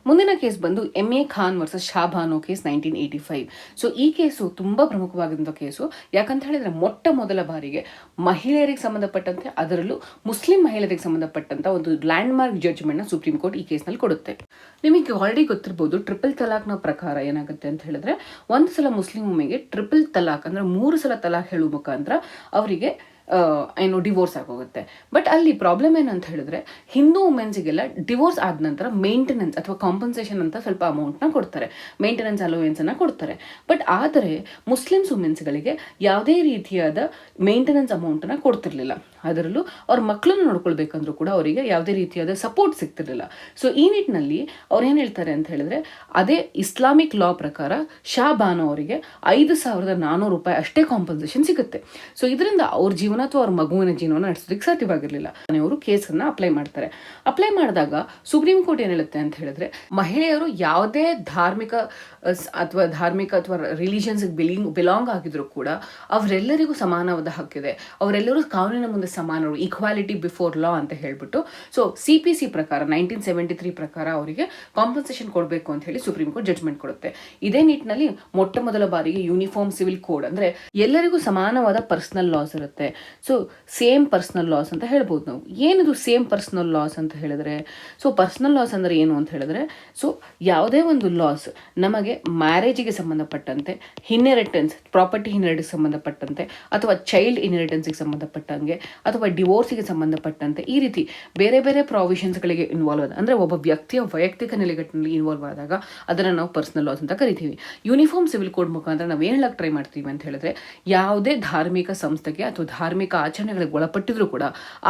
ಮುಂದಿನ ಕೇಸ್ ಬಂದು MA Khan versus Shah Bano case 1985. So ಈ ಕೇಸು ತುಂಬ ಪ್ರಮುಖವಾಗಿದ್ದ ಕೇಸು. ಯಾಕಂತ ಹೇಳಿದ್ರೆ ಮೊಟ್ಟ ಮೊದಲ ಬಾರಿಗೆ ಮಹಿಳೆಯರಿಗೆ ಸಂಬಂಧಪಟ್ಟಂತೆ, ಅದರಲ್ಲೂ ಮುಸ್ಲಿಂ ಮಹಿಳೆಯರಿಗೆ ಸಂಬಂಧಪಟ್ಟಂತ ಒಂದು ಲ್ಯಾಂಡ್ ಮಾರ್ಕ್ ಜಡ್ಜ್ಮೆಂಟ್ನ ಸುಪ್ರೀಂ ಕೋರ್ಟ್ ಈ ಕೇಸ್ನಲ್ಲಿ ಕೊಡುತ್ತೆ. ನಿಮಗೆ ಆಲ್ರೆಡಿ ಗೊತ್ತಿರ್ಬೋದು, ಟ್ರಿಪಲ್ ತಲಾಕ್ನ ಪ್ರಕಾರ ಏನಾಗುತ್ತೆ ಅಂತ ಹೇಳಿದ್ರೆ, ಒಂದು ಸಲ ಮುಸ್ಲಿಂ ಉಮ್ಮೆಗೆ ಟ್ರಿಪಲ್ ತಲಾಕ್ ಅಂದ್ರೆ 3 ಸಲ ತಲಾಕ್ ಹೇಳುವ ಮುಖಾಂತರ ಅವರಿಗೆ ಡಿವೋರ್ಸ್ ಆಗೋಗುತ್ತೆ. ಬಟ್ ಅಲ್ಲಿ ಪ್ರಾಬ್ಲಮ್ ಏನಂತ ಹೇಳಿದ್ರೆ, ಹಿಂದೂ ವುಮೆನ್ಸಿಗೆಲ್ಲ ಡಿವೋರ್ಸ್ ಆದ ನಂತರ ಮೇಂಟೆನೆನ್ಸ್ ಅಥವಾ ಕಾಂಪನ್ಸೇಷನ್ ಅಂತ ಸ್ವಲ್ಪ ಅಮೌಂಟ್ನ ಕೊಡ್ತಾರೆ, ಮೇಂಟೆನೆನ್ಸ್ ಅಲೋವೆನ್ಸನ್ನು ಕೊಡ್ತಾರೆ. ಬಟ್ ಆದರೆ ಮುಸ್ಲಿಮ್ಸ್ ವುಮೆನ್ಸ್ಗಳಿಗೆ ಯಾವುದೇ ರೀತಿಯಾದ ಮೇಂಟೆನೆನ್ಸ್ ಅಮೌಂಟನ್ನು ಕೊಡ್ತಿರ್ಲಿಲ್ಲ. ಅದರಲ್ಲೂ ಅವ್ರ ಮಕ್ಕಳನ್ನು ನೋಡ್ಕೊಳ್ಬೇಕಂದ್ರೂ ಕೂಡ ಅವರಿಗೆ ಯಾವುದೇ ರೀತಿಯಾದ ಸಪೋರ್ಟ್ ಸಿಗ್ತಿರ್ಲಿಲ್ಲ. ಸೊ ಈ ನಿಟ್ಟಿನಲ್ಲಿ ಅವ್ರು ಏನು ಹೇಳ್ತಾರೆ ಅಂತ ಹೇಳಿದ್ರೆ, ಅದೇ ಇಸ್ಲಾಮಿಕ್ ಲಾ ಪ್ರಕಾರ ಶಾಬಾನೋ ಅವರಿಗೆ 5,400 ರೂಪಾಯಿ ಅಷ್ಟೇ ಕಾಂಪನ್ಸೇಷನ್ ಸಿಗುತ್ತೆ. ಸೊ ಇದರಿಂದ ಅವ್ರ ಜೀವನ ಜೀವನ ಅಥವಾ ಅವ್ರ ಮಗುವಿನ ಜೀವನ ನಡೆಸೋದಕ್ಕೆ ಸಾಧ್ಯವಾಗಿರಲಿಲ್ಲ. ಅವರು ಕೇಸನ್ನು ಅಪ್ಲೈ ಮಾಡ್ತಾರೆ. ಅಪ್ಲೈ ಮಾಡಿದಾಗ ಸುಪ್ರೀಂ ಕೋರ್ಟ್ ಏನು ಹೇಳುತ್ತೆ ಅಂತ ಹೇಳಿದ್ರೆ, ಮಹಿಳೆಯರು ಯಾವುದೇ ಧಾರ್ಮಿಕ ಅಥವಾ ರಿಲಿಜನ್ಸ್ಗೆ ಬಿಲಾಂಗ್ ಆಗಿದ್ರು ಕೂಡ ಅವರೆಲ್ಲರಿಗೂ ಸಮಾನವಾದ ಹಕ್ಕಿದೆ, ಅವರೆಲ್ಲರೂ ಕಾನೂನಿನ ಮುಂದೆ ಸಮಾನರು, ಈಕ್ವಾಲಿಟಿ ಬಿಫೋರ್ ಲಾ ಅಂತ ಹೇಳ್ಬಿಟ್ಟು. ಸೊ CPC ಪ್ರಕಾರ 1973 ಪ್ರಕಾರ ಅವರಿಗೆ ಕಾಂಪನ್ಸೇಷನ್ ಕೊಡಬೇಕು ಅಂತ ಹೇಳಿ ಸುಪ್ರೀಂ ಕೋರ್ಟ್ ಜಡ್ಜ್ಮೆಂಟ್ ಕೊಡುತ್ತೆ. ಇದೇ ನಿಟ್ಟಿನಲ್ಲಿ ಮೊಟ್ಟ ಮೊದಲ ಬಾರಿಗೆ ಯೂನಿಫಾರ್ಮ್ ಸಿವಿಲ್ ಕೋಡ್, ಅಂದ್ರೆ ಎಲ್ಲರಿಗೂ ಸಮಾನವಾದ ಪರ್ಸನಲ್ ಲಾಸ್ ಇರುತ್ತೆ. ಸೊ ಸೇಮ್ ಪರ್ಸನಲ್ ಲಾಸ್ ಅಂತ ಹೇಳ್ಬೋದು ನಾವು. ಏನಿದು ಸೇಮ್ ಪರ್ಸನಲ್ ಲಾಸ್ ಅಂತ ಹೇಳಿದ್ರೆ, ಸೊ ಪರ್ಸನಲ್ ಲಾಸ್ ಅಂದ್ರೆ ಏನು ಅಂತ ಹೇಳಿದ್ರೆ, ಸೊ ಯಾವುದೇ ಒಂದು ಲಾಸ್ ನಮಗೆ ಮ್ಯಾರೇಜಿಗೆ ಸಂಬಂಧಪಟ್ಟಂತೆ, ಇನ್ಹೆರಿಟೆನ್ಸ್ ಪ್ರಾಪರ್ಟಿ ಇನ್ಹೆರಿಟೆನ್ಸ್ ಸಂಬಂಧಪಟ್ಟಂತೆ, ಅಥವಾ ಚೈಲ್ಡ್ ಇನ್ಹೆರಿಟೆನ್ಸ್ಗೆ ಸಂಬಂಧಪಟ್ಟಂಗೆ, ಅಥವಾ ಡಿವೋರ್ಸ್ಗೆ ಸಂಬಂಧಪಟ್ಟಂತೆ, ಈ ರೀತಿ ಬೇರೆ ಬೇರೆ ಪ್ರಾವಿಷನ್ಸ್ಗಳಿಗೆ ಇನ್ವಾಲ್ವ್ ಆದ, ಅಂದರೆ ಒಬ್ಬ ವ್ಯಕ್ತಿಯ ವೈಯಕ್ತಿಕ ನೆಲೆಗಟ್ಟಿನಲ್ಲಿ ಇನ್ವಾಲ್ವ್ ಆದಾಗ ಅದನ್ನು ನಾವು ಪರ್ಸನಲ್ ಲಾಸ್ ಅಂತ ಕರಿತೀವಿ. ಯೂನಿಫಾರ್ಮ್ ಸಿವಿಲ್ ಕೋಡ್ ಮುಖಾಂತರ ನಾವು ಏನು ಹೇಳಕ್ಕೆ ಟ್ರೈ ಮಾಡ್ತೀವಿ ಅಂತ ಹೇಳಿದ್ರೆ, ಯಾವುದೇ ಧಾರ್ಮಿಕ ಸಂಸ್ಥೆಗೆ ಅಥವಾ ಧಾರ್ಮಿಕ ಆಚರಣೆಗಳಿಗೆ ಒಳಪಟ್ಟಿದ್ರು ಕೂಡ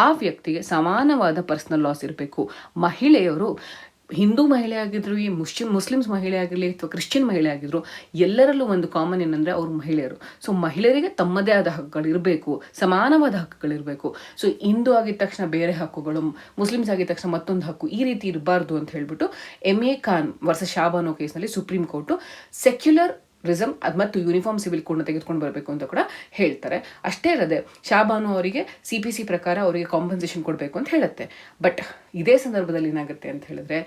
ಆ ವ್ಯಕ್ತಿಗೆ ಸಮಾನವಾದ ಪರ್ಸನಲ್ ಲಾಸ್ ಇರಬೇಕು. ಮಹಿಳೆಯರು ಹಿಂದೂ ಮಹಿಳೆ ಆಗಿದ್ರು, ಈ ಮುಸ್ಲಿಮ್ಸ್ ಮಹಿಳೆ ಆಗಿರಲಿ ಅಥವಾ ಕ್ರಿಶ್ಚಿಯನ್ ಮಹಿಳೆ ಆಗಿದ್ರು, ಎಲ್ಲರಲ್ಲೂ ಒಂದು ಕಾಮನ್ ಏನಂದರೆ ಅವರು ಮಹಿಳೆಯರು. ಸೊ ಮಹಿಳೆಯರಿಗೆ ತಮ್ಮದೇ ಆದ ಹಕ್ಕುಗಳಿರಬೇಕು, ಸಮಾನವಾದ ಹಕ್ಕುಗಳಿರಬೇಕು. ಸೊ ಹಿಂದೂ ಆಗಿದ ತಕ್ಷಣ ಬೇರೆ ಹಕ್ಕುಗಳು, ಮುಸ್ಲಿಮ್ಸ್ ಆಗಿದ ತಕ್ಷಣ ಮತ್ತೊಂದು ಹಕ್ಕು, ಈ ರೀತಿ ಇರಬಾರ್ದು ಅಂತ ಹೇಳ್ಬಿಟ್ಟು MA ಖಾನ್ ವರ್ಸಸ್ ಶಾಬಾನೋ ಕೇಸ್ನಲ್ಲಿ ಸುಪ್ರೀಂ ಕೋರ್ಟು ಸೆಕ್ಯುಲರ್ ರಿಸಮ್ ಮತ್ತು ಯೂನಿಫಾರ್ಮ್ ಸಿವಿಲ್ ಕೋಡ್ನ ತೆಗೆದುಕೊಂಡು ಬರಬೇಕು ಅಂತ ಕೂಡ ಹೇಳ್ತಾರೆ. ಅಷ್ಟೇ ಇರದೆ ಶಾಬಾನು ಅವರಿಗೆ CPC ಪ್ರಕಾರ ಅವರಿಗೆ ಕಾಂಪನ್ಸೇಷನ್ ಕೊಡಬೇಕು ಅಂತ ಹೇಳುತ್ತೆ. ಬಟ್ ಇದೇ ಸಂದರ್ಭದಲ್ಲಿ ಏನಾಗುತ್ತೆ ಅಂತ ಹೇಳಿದ್ರೆ,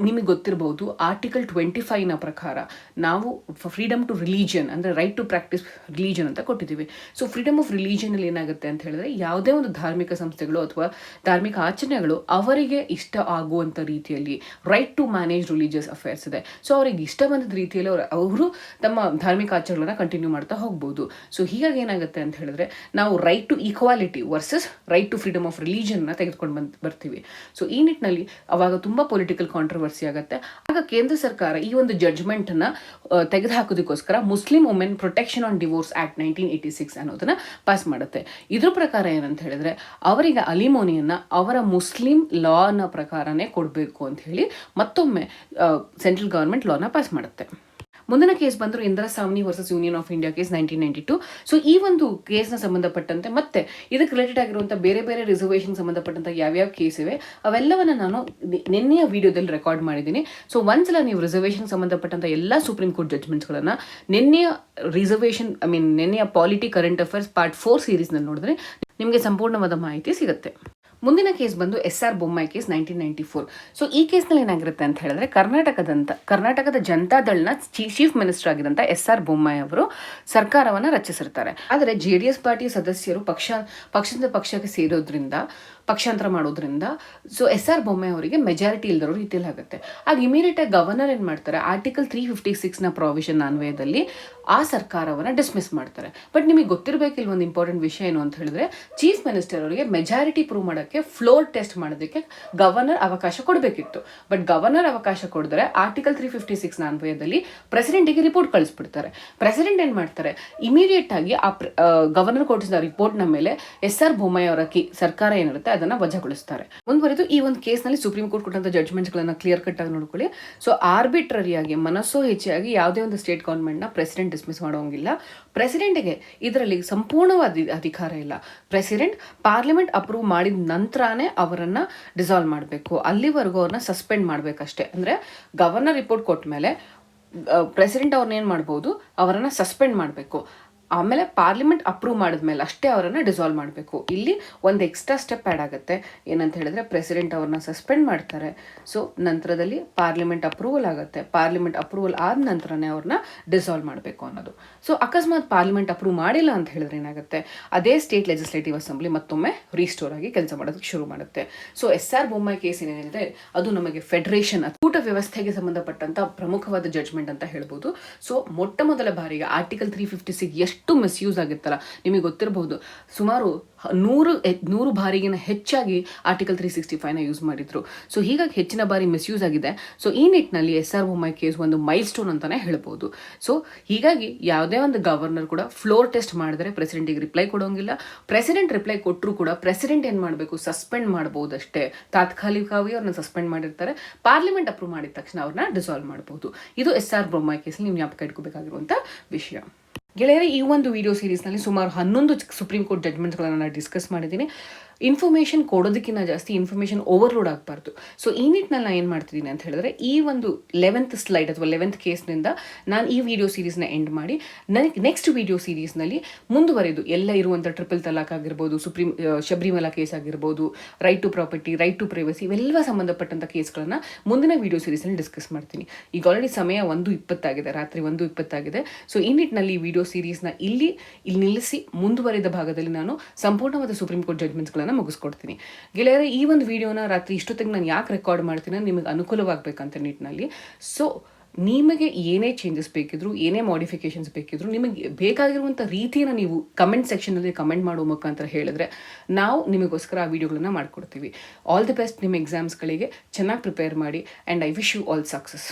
ನಿಮಗೆ ಗೊತ್ತಿರಬಹುದು ಆರ್ಟಿಕಲ್ 25ನ ಪ್ರಕಾರ ನಾವು ಫ್ರೀಡಮ್ ಟು ರಿಲಿಜನ್, ಅಂದರೆ ರೈಟ್ ಟು ಪ್ರಾಕ್ಟೀಸ್ ರಿಲಿಜನ್ ಅಂತ ಕೊಟ್ಟಿದ್ದೀವಿ. ಸೊ ಫ್ರೀಡಮ್ ಆಫ್ ರಿಲಿಜನಲ್ಲಿ ಏನಾಗುತ್ತೆ ಅಂತ ಹೇಳಿದ್ರೆ, ಯಾವುದೇ ಒಂದು ಧಾರ್ಮಿಕ ಸಂಸ್ಥೆಗಳು ಅಥವಾ ಧಾರ್ಮಿಕ ಆಚರಣೆಗಳು ಅವರಿಗೆ ಇಷ್ಟ ಆಗುವಂಥ ರೀತಿಯಲ್ಲಿ right to manage religious affairs ಇದೆ. ಸೊ ಅವರಿಗೆ ಇಷ್ಟ ಬಂದ ರೀತಿಯಲ್ಲಿ ಅವರು ತಮ್ಮ ಧಾರ್ಮಿಕ ಆಚರಣೆಗಳನ್ನ ಕಂಟಿನ್ಯೂ ಮಾಡ್ತಾ ಹೋಗ್ಬೋದು. ಸೊ ಹೀಗಾಗಿ ಏನಾಗುತ್ತೆ ಅಂತ ಹೇಳಿದ್ರೆ, ನಾವು right to equality versus right to freedom of ರಿಲಿಜನ್ನ ತೆಗೆದುಕೊಂಡು ಬರ್ತೀವಿ. ಸೊ ಈ ನಿಟ್ಟಿನಲ್ಲಿ ಅವಾಗ ತುಂಬ ಪೊಲಿಟಿಕಲ್ ಕಾಂಟ್ರವರ್ಸಿ ಆಗುತ್ತೆ. ಆಗ ಕೇಂದ್ರ ಸರ್ಕಾರ ಈ ಒಂದು ಜಡ್ಜ್ಮೆಂಟ್ ಅನ್ನ ತೆಗೆದುಹಾಕೋದಕ್ಕೋಸ್ಕರ Muslim women protection on divorce act 1986 ಅನ್ನೋದನ್ನ ಪಾಸ್ ಮಾಡುತ್ತೆ. ಇದ್ರ ಪ್ರಕಾರ ಏನಂತ ಹೇಳಿದ್ರೆ, ಅವರಿಗೆ ಅಲಿಮೋನಿಯನ್ನ ಅವರ ಮುಸ್ಲಿಂ ಲಾನ ಪ್ರಕಾರನೇ ಕೊಡಬೇಕು ಅಂತ ಹೇಳಿ ಮತ್ತೊಮ್ಮೆ ಸೆಂಟ್ರಲ್ ಗವರ್ಮೆಂಟ್ ಲಾನ ಪಾಸ್ ಮಾಡುತ್ತೆ. ಮುಂದಿನ ಕೇಸ್ ಬಂದರು Indira Sawhney versus union of India case 1992. So ಈ ಒಂದು ಕೇಸ್ನ ಸಂಬಂಧಪಟ್ಟಂತೆ ಮತ್ತೆ ಇದಕ್ಕೆ ರಿಲೇಟೆಡ್ ಆಗಿರುವಂಥ ಬೇರೆ ಬೇರೆ ರಿಸರ್ವೇಷನ್ ಸಂಬಂಧಪಟ್ಟಂತ ಯಾವ್ಯಾವ ಕೇಸ್ ಇವೆ ಅವೆಲ್ಲವನ್ನ ನಾನು ನಿನ್ನೆಯ ವಿಡಿಯೋದಲ್ಲಿ ರೆಕಾರ್ಡ್ ಮಾಡಿದ್ದೀನಿ. ಸೊ ಒಂದ್ಸಲ ನೀವು ರಿಸರ್ವೇಷನ್ ಸಂಬಂಧಪಟ್ಟಂತ ಎಲ್ಲ ಸುಪ್ರೀಂ ಕೋರ್ಟ್ ಜಡ್ಜ್ಮೆಂಟ್ಸ್ಗಳನ್ನು ನಿನ್ನೆಯ ನಿನ್ನೆಯ ಪಾಲಿಟಿ ಕರೆಂಟ್ ಅಫೇರ್ಸ್ ಪಾರ್ಟ್ 4 ಸೀರೀಸ್ನಲ್ಲಿ ನೋಡಿದ್ರೆ ನಿಮಗೆ ಸಂಪೂರ್ಣವಾದ ಮಾಹಿತಿ ಸಿಗುತ್ತೆ. ಮುಂದಿನ ಕೇಸ್ ಬಂದು SR ಬೊಮ್ಮಾಯಿ ಕೇಸ್ 1994. ಸೊ ಈ ಕೇಸ್ನಲ್ಲಿ ಏನಾಗಿರುತ್ತೆ ಅಂತ ಹೇಳಿದ್ರೆ, ಕರ್ನಾಟಕದ ಜನತಾ ದಳನ ಚೀಫ್ ಮಿನಿಸ್ಟರ್ ಆಗಿದ್ದಂಥ SR ಬೊಮ್ಮಾಯಿ ಅವರು ಸರ್ಕಾರವನ್ನು ರಚಿಸಿರ್ತಾರೆ. ಆದರೆ JDS ಪಾರ್ಟಿಯ ಸದಸ್ಯರು ಪಕ್ಷದಿಂದ ಪಕ್ಷಕ್ಕೆ ಸೇರೋದ್ರಿಂದ, ಪಕ್ಷಾಂತರ ಮಾಡೋದ್ರಿಂದ ಸೊ SR ಬೊಮ್ಮಾಯಿ ಅವರಿಗೆ ಮೆಜಾರಿಟಿ ಇಲ್ದಿರೋ ರೀತಿಯಲ್ಲಿ ಆಗುತ್ತೆ. ಆಗ ಇಮಿಡಿಯೇಟ್ ಆಗಿ ಗವರ್ನರ್ ಏನು ಮಾಡ್ತಾರೆ, ಆರ್ಟಿಕಲ್ 356ನ ಪ್ರಾವಿಷನ್ ಅನ್ವಯದಲ್ಲಿ ಆ ಸರ್ಕಾರವನ್ನು ಡಿಸ್ಮಿಸ್ ಮಾಡ್ತಾರೆ. ಬಟ್ ನಿಮಗೆ ಗೊತ್ತಿರಬೇಕಿಲ್ಲ ಒಂದು ಇಂಪಾರ್ಟೆಂಟ್ ವಿಷಯ ಏನು ಅಂತ ಹೇಳಿದ್ರೆ, ಚೀಫ್ ಮಿನಿಸ್ಟರ್ ಅವರಿಗೆ ಮೆಜಾರಿಟಿ ಪ್ರೂವ್ ಮಾಡೋಕ್ಕೆ ಫ್ಲೋರ್ ಟೆಸ್ಟ್ ಮಾಡೋದಕ್ಕೆ ಗವರ್ನರ್ ಅವಕಾಶ ಕೊಡಬೇಕಿತ್ತು. ಬಟ್ ಗವರ್ನರ್ ಅವಕಾಶ ಕೊಡಿದ್ರೆ ಆರ್ಟಿಕಲ್ 356ನ ಅನ್ವಯದಲ್ಲಿ ಪ್ರೆಸಿಡೆಂಟಿಗೆ ರಿಪೋರ್ಟ್ ಕಳಿಸ್ಬಿಡ್ತಾರೆ. ಪ್ರೆಸಿಡೆಂಟ್ ಏನು ಮಾಡ್ತಾರೆ, ಇಮಿಡಿಯೇಟ್ ಆಗಿ ಆ ಗವರ್ನರ್ ಕೊಡಿಸಿದ ರಿಪೋರ್ಟ್ನ ಮೇಲೆ SR ಬೊಮ್ಮಾಯಿ ಅವರ ಸರ್ಕಾರ ಏನಿರುತ್ತೆ ಅದನ್ನ ವಜಾಗೊಳಿಸ್ತಾರೆ. ಮುಂದುವರೆದು ಈ ಒಂದು ಕೇಸ್ನಲ್ಲಿ ಸುಪ್ರೀಂ ಕೋರ್ಟ್ ಕೊಟ್ಟಂತ ಜಡ್ಜ್ಮೆಂಟ್ಸ್ಗಳನ್ನ ಕ್ಲಿಯರ್ ಕಟ್ ಆಗಿ ನೋಡ್ಕೊಳ್ಳಿ. ಸೊ ಆರ್ಬಿಟ್ರರಿಯಾಗಿ ಮನಸ್ಸೋ ಹೆಚ್ಚಾಗಿ ಯಾವುದೇ ಒಂದು ಸ್ಟೇಟ್ ಗವರ್ಮೆಂಟ್ನ ಪ್ರೆಸಿಡೆಂಟ್ ಡಿಸ್ಮಿಸ್ ಮಾಡೋಂಗಿಲ್ಲ. ಪ್ರೆಸಿಡೆಂಟ್ಗೆ ಇದರಲ್ಲಿ ಸಂಪೂರ್ಣವಾದ ಅಧಿಕಾರ ಇಲ್ಲ. ಪ್ರೆಸಿಡೆಂಟ್ ಪಾರ್ಲಿಮೆಂಟ್ ಅಪ್ರೂವ್ ಮಾಡಿದ ನಂತರನೇ ಅವರನ್ನ ಡಿಸಾಲ್ವ್ ಮಾಡಬೇಕು, ಅಲ್ಲಿವರೆಗೂ ಅವ್ರನ್ನ ಸಸ್ಪೆಂಡ್ ಮಾಡಬೇಕಷ್ಟೇ. ಅಂದ್ರೆ ಗವರ್ನರ್ ರಿಪೋರ್ಟ್ ಕೊಟ್ಟ ಮೇಲೆ ಪ್ರೆಸಿಡೆಂಟ್ ಅವ್ರನ್ನ ಏನು ಮಾಡ್ಬೋದು, ಅವರನ್ನ ಸಸ್ಪೆಂಡ್ ಮಾಡಬೇಕು. ಆಮೇಲೆ ಪಾರ್ಲಿಮೆಂಟ್ ಅಪ್ರೂವ್ ಮಾಡಿದ್ಮೇಲೆ ಅಷ್ಟೇ ಅವರನ್ನು ಡಿಸಾಲ್ವ್ ಮಾಡಬೇಕು. ಇಲ್ಲಿ ಒಂದು ಎಕ್ಸ್ಟ್ರಾ ಸ್ಟೆಪ್ ಆ್ಯಡ್ ಆಗುತ್ತೆ. ಏನಂತ ಹೇಳಿದ್ರೆ, ಪ್ರೆಸಿಡೆಂಟ್ ಅವ್ರನ್ನ ಸಸ್ಪೆಂಡ್ ಮಾಡ್ತಾರೆ. ಸೊ ನಂತರದಲ್ಲಿ ಪಾರ್ಲಿಮೆಂಟ್ ಅಪ್ರೂವಲ್ ಆಗುತ್ತೆ. ಪಾರ್ಲಿಮೆಂಟ್ ಅಪ್ರೂವಲ್ ಆದ ನಂತರನೇ ಅವ್ರನ್ನ ಡಿಸಾಲ್ವ್ ಮಾಡಬೇಕು ಅನ್ನೋದು. ಸೊ ಅಕಸ್ಮಾತ್ ಪಾರ್ಲಿಮೆಂಟ್ ಅಪ್ರೂವ್ ಮಾಡಿಲ್ಲ ಅಂತ ಹೇಳಿದ್ರೆ ಏನಾಗುತ್ತೆ, ಅದೇ ಸ್ಟೇಟ್ ಲೆಜಿಸ್ಲೇಟಿವ್ ಅಸೆಂಬ್ಲಿ ಮತ್ತೊಮ್ಮೆ ರೀಸ್ಟೋರ್ ಆಗಿ ಕೆಲಸ ಮಾಡೋದಕ್ಕೆ ಶುರು ಮಾಡುತ್ತೆ. ಸೊ SR ಬೊಮ್ಮಾಯಿ ಕೇಸ್ ಏನೇನಿದೆ ಅದು ನಮಗೆ ಫೆಡರೇಷನ್ ಕೂಟ ವ್ಯವಸ್ಥೆಗೆ ಸಂಬಂಧಪಟ್ಟಂತ ಪ್ರಮುಖವಾದ ಜಡ್ಜ್ಮೆಂಟ್ ಅಂತ ಹೇಳ್ಬೋದು. ಸೊ ಮೊಟ್ಟ ಮೊದಲ ಬಾರಿಗೆ ಆರ್ಟಿಕಲ್ 356 ಎಷ್ಟು ಮಿಸ್ಯೂಸ್ ಆಗಿತ್ತಲ್ಲ, ನಿಮಗೆ ಗೊತ್ತಿರಬಹುದು. ಸುಮಾರು 100 ಬಾರಿಗಿನ ಹೆಚ್ಚಾಗಿ ಆರ್ಟಿಕಲ್ 365ನ ಯೂಸ್ ಮಾಡಿದ್ರು. ಸೊ ಹೀಗಾಗಿ ಹೆಚ್ಚಿನ ಬಾರಿ ಮಿಸ್ಯೂಸ್ ಆಗಿದೆ. ಸೊ ಈ ನಿಟ್ಟಿನಲ್ಲಿ SR ಬೊಮ್ಮಾಯಿ ಕೇಸ್ ಒಂದು ಮೈಲ್ ಸ್ಟೋನ್ ಅಂತಾನೆ ಹೇಳ್ಬೋದು. ಸೊ ಹೀಗಾಗಿ ಯಾವುದೇ ಒಂದು ಗವರ್ನರ್ ಕೂಡ ಫ್ಲೋರ್ ಟೆಸ್ಟ್ ಮಾಡಿದ್ರೆ ಪ್ರೆಸಿಡೆಂಟಿಗೆ ರಿಪ್ಲೈ ಕೊಡೋಂಗಿಲ್ಲ. ಪ್ರೆಸಿಡೆಂಟ್ ರಿಪ್ಲೈ ಕೊಟ್ಟರು ಕೂಡ ಪ್ರೆಸಿಡೆಂಟ್ ಏನು ಮಾಡಬೇಕು, ಸಸ್ಪೆಂಡ್ ಮಾಡಬಹುದಷ್ಟೇ. ತಾತ್ಕಾಲಿಕವಾಗಿ ಅವ್ರನ್ನ ಸಸ್ಪೆಂಡ್ ಮಾಡಿರ್ತಾರೆ. ಪಾರ್ಲಿಮೆಂಟ್ ಅಪ್ರೂವ್ ಮಾಡಿದ ತಕ್ಷಣ ಅವ್ರನ್ನ ಡಿಸಾಲ್ವ್ ಮಾಡಬಹುದು. ಇದು SR ಬೊಮ್ಮಾಯಿ ಕೇಸಲ್ಲಿ ನೀವು ಜ್ಞಾಪಕ ಇಟ್ಕೋಬೇಕಾಗಿರುವಂಥ ವಿಷಯ. ಗೆಳೆಯರೆ, ಈ ಒಂದು ವಿಡಿಯೋ ಸೀರೀಸ್ನಲ್ಲಿ ಸುಮಾರು 11 ಸುಪ್ರೀಂ ಕೋರ್ಟ್ ಜಡ್ಜ್ಮೆಂಟ್ಸ್ಗಳನ್ನು ನಾನು ಡಿಸ್ಕಸ್ ಮಾಡಿದ್ದೀನಿ. ಇನ್ಫಾರ್ಮೇಷನ್ ಕೊಡೋದಕ್ಕಿಂತ ಜಾಸ್ತಿ ಇನ್ಫಾರ್ಮೇಷನ್ ಓವರ್ಲೋಡ್ ಆಗಬಾರ್ದು. ಸೊ ಈ ನಿಟ್ಟಿನಲ್ಲಿ ನಾನು ಏನು ಮಾಡ್ತಿದ್ದೀನಿ ಅಂತ ಹೇಳಿದ್ರೆ, ಈ ಒಂದು 11th ಸ್ಲೈಡ್ ಅಥವಾ 11th ಕೇಸ್ನಿಂದ ನಾನು ಈ ವಿಡಿಯೋ ಸೀರೀಸ್ನ ಎಂಡ್ ಮಾಡಿ ನನಗೆ ನೆಕ್ಸ್ಟ್ ವಿಡಿಯೋ ಸೀರೀಸ್ನಲ್ಲಿ ಮುಂದುವರೆದು ಎಲ್ಲ ಇರುವಂಥ ಟ್ರಿಪಲ್ ತಲಾಕ್ ಆಗಿರ್ಬೋದು, ಶಬರಿಮಲಾ ಕೇಸ್ ಆಗಿರ್ಬೋದು, right to property, right to privacy, ಇವೆಲ್ಲ ಸಂಬಂಧಪಟ್ಟಂಥ ಕೇಸ್ಗಳನ್ನು ಮುಂದಿನ ವಿಡಿಯೋ ಸೀರೀಸ್ನಲ್ಲಿ ಡಿಸ್ಕಸ್ ಮಾಡ್ತೀನಿ. ಈಗ ಆಲ್ರೆಡಿ ಸಮಯ 1:20 ಆಗಿದೆ, ರಾತ್ರಿ 1:20 ಆಗಿದೆ. ಸೊ ಈ ನಿಟ್ಟಿನಲ್ಲಿ ಈ ವಿಡಿಯೋ ಸೀರೀಸ್ನ ಇಲ್ಲಿ ನಿಲ್ಲಿಸಿ ಮುಂದುವರಿದ ಭಾಗದಲ್ಲಿ ನಾನು ಸಂಪೂರ್ಣವಾದ ಸುಪ್ರೀಂ ಕೋರ್ಟ್ ಜಡ್ಜ್ಮೆಂಟ್ಸ್ಗಳನ್ನು ಮುಗಿಸ್ಕೊಡ್ತೀನಿ. ಗೆಳೆಯರೆ, ಈ ಒಂದು ವಿಡಿಯೋನ ರಾತ್ರಿ ಇಷ್ಟೊತ್ತಿಗೆ ನಾನು ಯಾಕೆ ರೆಕಾರ್ಡ್ ಮಾಡ್ತೀನಿ, ನಿಮಗೆ ಅನುಕೂಲವಾಗಬೇಕಂತ ನಿಟ್ಟಿನಲ್ಲಿ. ಸೊ ನಿಮಗೆ ಏನೇ ಚೇಂಜಸ್ ಬೇಕಿದ್ರು, ಏನೇ ಮಾಡಿಫಿಕೇಶನ್ಸ್ ಬೇಕಿದ್ರು, ನಿಮಗೆ ಬೇಕಾಗಿರುವಂಥ ರೀತಿಯನ್ನು ನೀವು ಕಮೆಂಟ್ ಸೆಕ್ಷನಲ್ಲಿ ಕಮೆಂಟ್ ಮಾಡೋ ಮುಖಾಂತರ ಹೇಳಿದ್ರೆ ನಾವು ನಿಮಗೋಸ್ಕರ ಆ ವಿಡಿಯೋಗಳನ್ನ ಮಾಡಿಕೊಡ್ತೀವಿ. ಆಲ್ ದಿ ಬೆಸ್ಟ್ ನಿಮ್ಮ ಎಕ್ಸಾಮ್ಸ್ಗಳಿಗೆ. ಚೆನ್ನಾಗಿ ಪ್ರಿಪೇರ್ ಮಾಡಿ and I wish you all success.